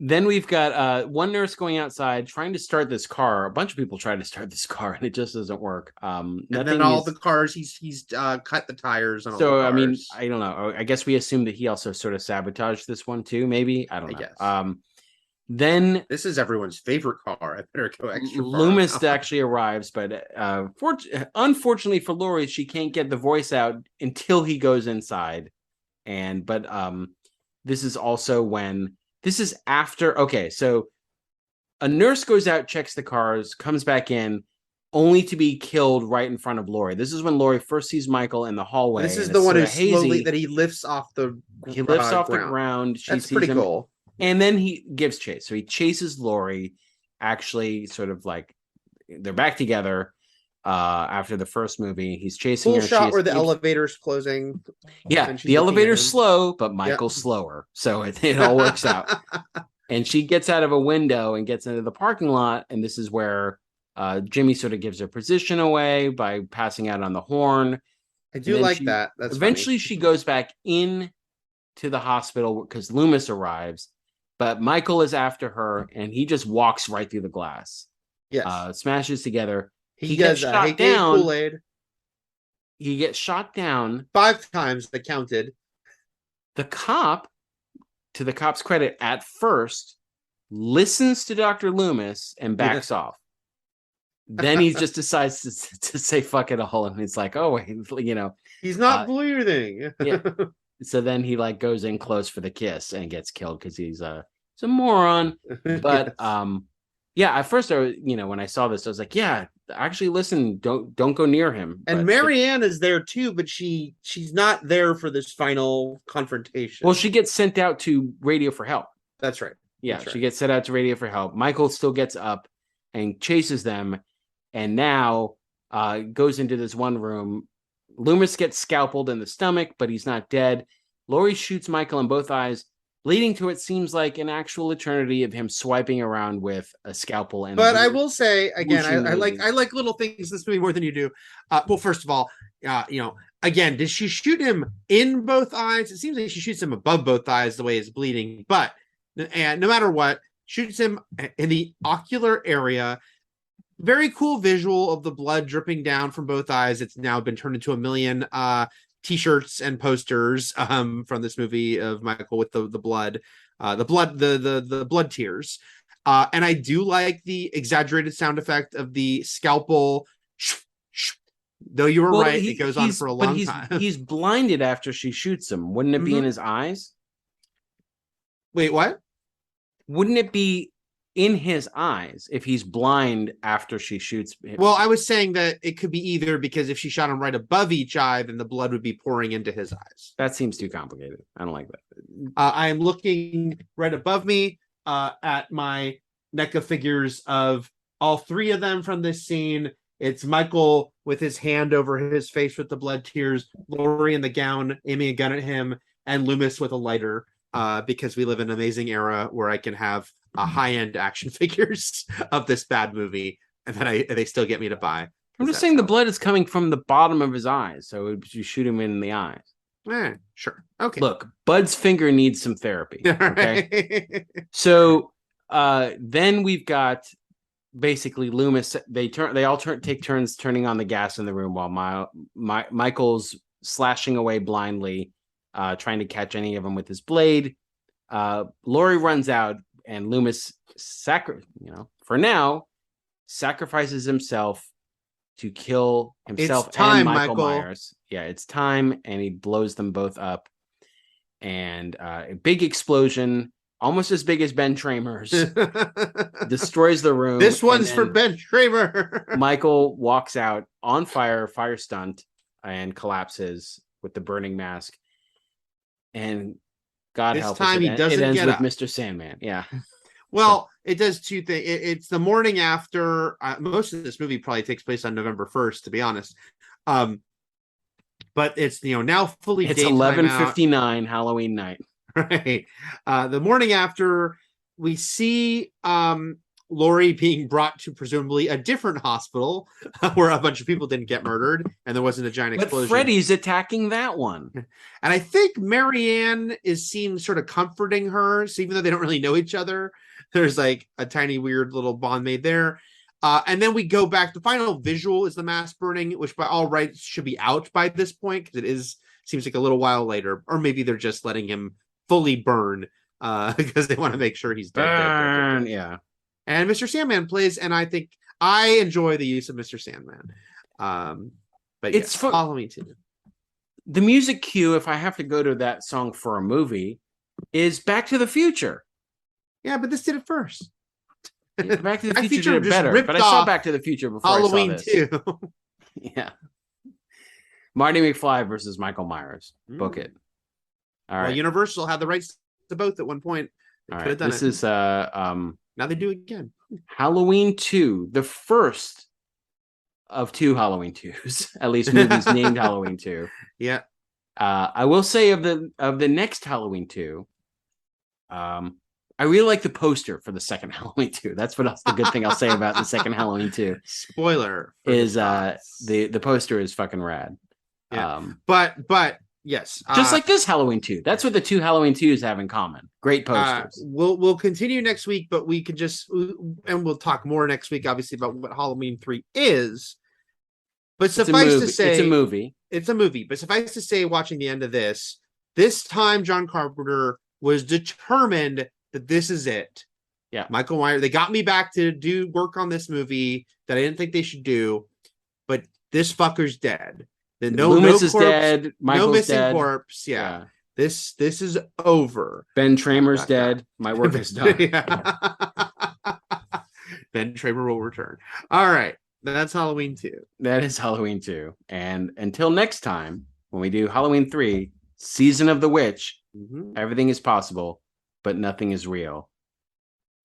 Then we've got one nurse going outside trying to start this car. A bunch of people try to start this car, and it just doesn't work. And then all the cars, he's cut the tires on all the cars. I mean, I don't know. I guess we assume that he also sort of sabotaged this one too. Maybe I don't know. Guess. Then this is everyone's favorite car. I better go extra far. Loomis actually arrives, but unfortunately for Laurie, she can't get the voice out until he goes inside. But this is also when this is after. Okay, so a nurse goes out, checks the cars, comes back in, only to be killed right in front of Laurie. This is when Laurie first sees Michael in the hallway. This is the one who slowly that he lifts off the the ground. She That's sees pretty him. Cool. And then he gives chase. So he chases Laurie, actually sort of they're back together after the first movie. He's chasing her. Shot where the elevator's closing. Yeah, the elevator's slow, but Michael's slower. So it all works out. And she gets out of a window and gets into the parking lot. And this is where Jimmy sort of gives her position away by passing out on the horn. I do like that. That's eventually funny. She goes back in to the hospital because Loomis arrives. But Michael is after her, and he just walks right through the glass. Yes. Smashes together. He gets does shot Hey down. Kool-Aid He gets shot down. 5 times. I counted. The cop, to the cop's credit, at first listens to Dr. Loomis and backs off. Then he just decides to say fuck it all, and it's like, oh wait, He's not bleeding. Yeah. So then he like goes in close for the kiss and gets killed because he's a moron. But yeah, at first I was, when I saw this, I was like, yeah, actually listen, don't go near him. And Marianne is there too, but she's not there for this final confrontation. Well, she gets sent out to radio for help. That's right. Yeah, That's right. she gets sent out to radio for help. Michael still gets up and chases them, and now goes into this one room. Loomis gets scalpeled in the stomach, but he's not dead. Laurie shoots Michael in both eyes, leading to it seems like an actual eternity of him swiping around with a scalpel. But I will say again, I like little things in this movie more than you do. Well, first of all, again, did she shoot him in both eyes? It seems like she shoots him above both eyes the way he's bleeding, but no matter what, shoots him in the ocular area. Very cool visual of the blood dripping down from both eyes. It's now been turned into a million t-shirts and posters from this movie of Michael with the blood, the blood tears. And I do like the exaggerated sound effect of the scalpel. Though you were right, it goes on for a long time. He's blinded after she shoots him. Wouldn't it be in his eyes? Wait, what? Wouldn't it be in his eyes if he's blind after she shoots him? Well, I was saying that it could be either, because if she shot him right above each eye, then the blood would be pouring into his eyes. That seems too complicated. I don't like that. I am looking right above me at my NECA figures of all 3 of them from this scene. It's Michael with his hand over his face with the blood tears, Laurie in the gown aiming a gun at him, and Loomis with a lighter, because we live in an amazing era where I can have high-end action figures of this bad movie, and that they still get me to buy. I'm just saying the blood is coming from the bottom of his eyes, so you shoot him in the eyes. Sure. Okay. Look, Bud's finger needs some therapy. Okay. So then we've got basically Loomis. They all take turns turning on the gas in the room while Michael's slashing away blindly, trying to catch any of them with his blade. Laurie runs out, and Loomis for now sacrifices himself to kill himself and Michael Myers. Yeah, it's time, and he blows them both up. And a big explosion, almost as big as Ben Tramer's, destroys the room. This one's for Ben Tramer. Michael walks out on fire stunt, and collapses with the burning mask. And God help us, it ends with Mr. Sandman. Yeah. Well, it does 2 things. It's the morning after. Most of this movie probably takes place on November 1st, to be honest. But it's now fully. It's 11:59 Halloween night. Right. The morning after, we see Laurie being brought to presumably a different hospital where a bunch of people didn't get murdered and there wasn't a giant explosion. But Freddy's attacking that one. And I think Marianne is seen sort of comforting her. So even though they don't really know each other, there's like a tiny weird little bond made there. And then we go back. The final visual is the mask burning, which by all rights should be out by this point, because seems like a little while later. Or maybe they're just letting him fully burn because they want to make sure he's dead. Yeah. And Mr. Sandman plays, and I think I enjoy the use of Mr. Sandman. But it's follow me too. The music cue, if I have to go to that song for a movie, is Back to the Future. Yeah, but this did it first. Back to the Future did it better, but I saw Back to the Future before Halloween I saw this. too. Yeah. Marty McFly versus Michael Myers. Book it. All right. Well, Universal had the rights to both at one point. They could have done this it. is now they do again. Halloween 2, the first of 2 Halloween 2s, at least movies named Halloween 2. Yeah. I will say of the next Halloween 2, I really like the poster for the second Halloween 2. That's the good thing I'll say about the second Halloween 2. Spoiler is the poster is fucking rad. Yeah. But Yes. Just like this Halloween 2. That's what the two Halloween 2s have in common. Great posters. We'll continue next week, but we could and we'll talk more next week, obviously, about what Halloween 3 is. But suffice to say, it's a movie. It's a movie. But suffice to say, watching the end of this time, John Carpenter was determined that this is it. Yeah. Michael Myers, they got me back to do work on this movie that I didn't think they should do, but this fucker's dead. Loomis is corpse, dead. Michael's no missing dead. corpse. Yeah. This is over. Ben Tramer's dead. My work is done. Ben Tramer will return. All right. That's Halloween 2. That is Halloween 2. And until next time, when we do Halloween 3, Season of the Witch, everything is possible, but nothing is real.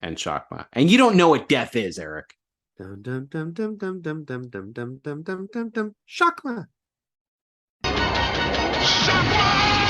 And Shakma. And you don't know what death is, Eric. Dum dum dum dum dum dum dum dum dum dum dum dum dum. Shakma. Shakma!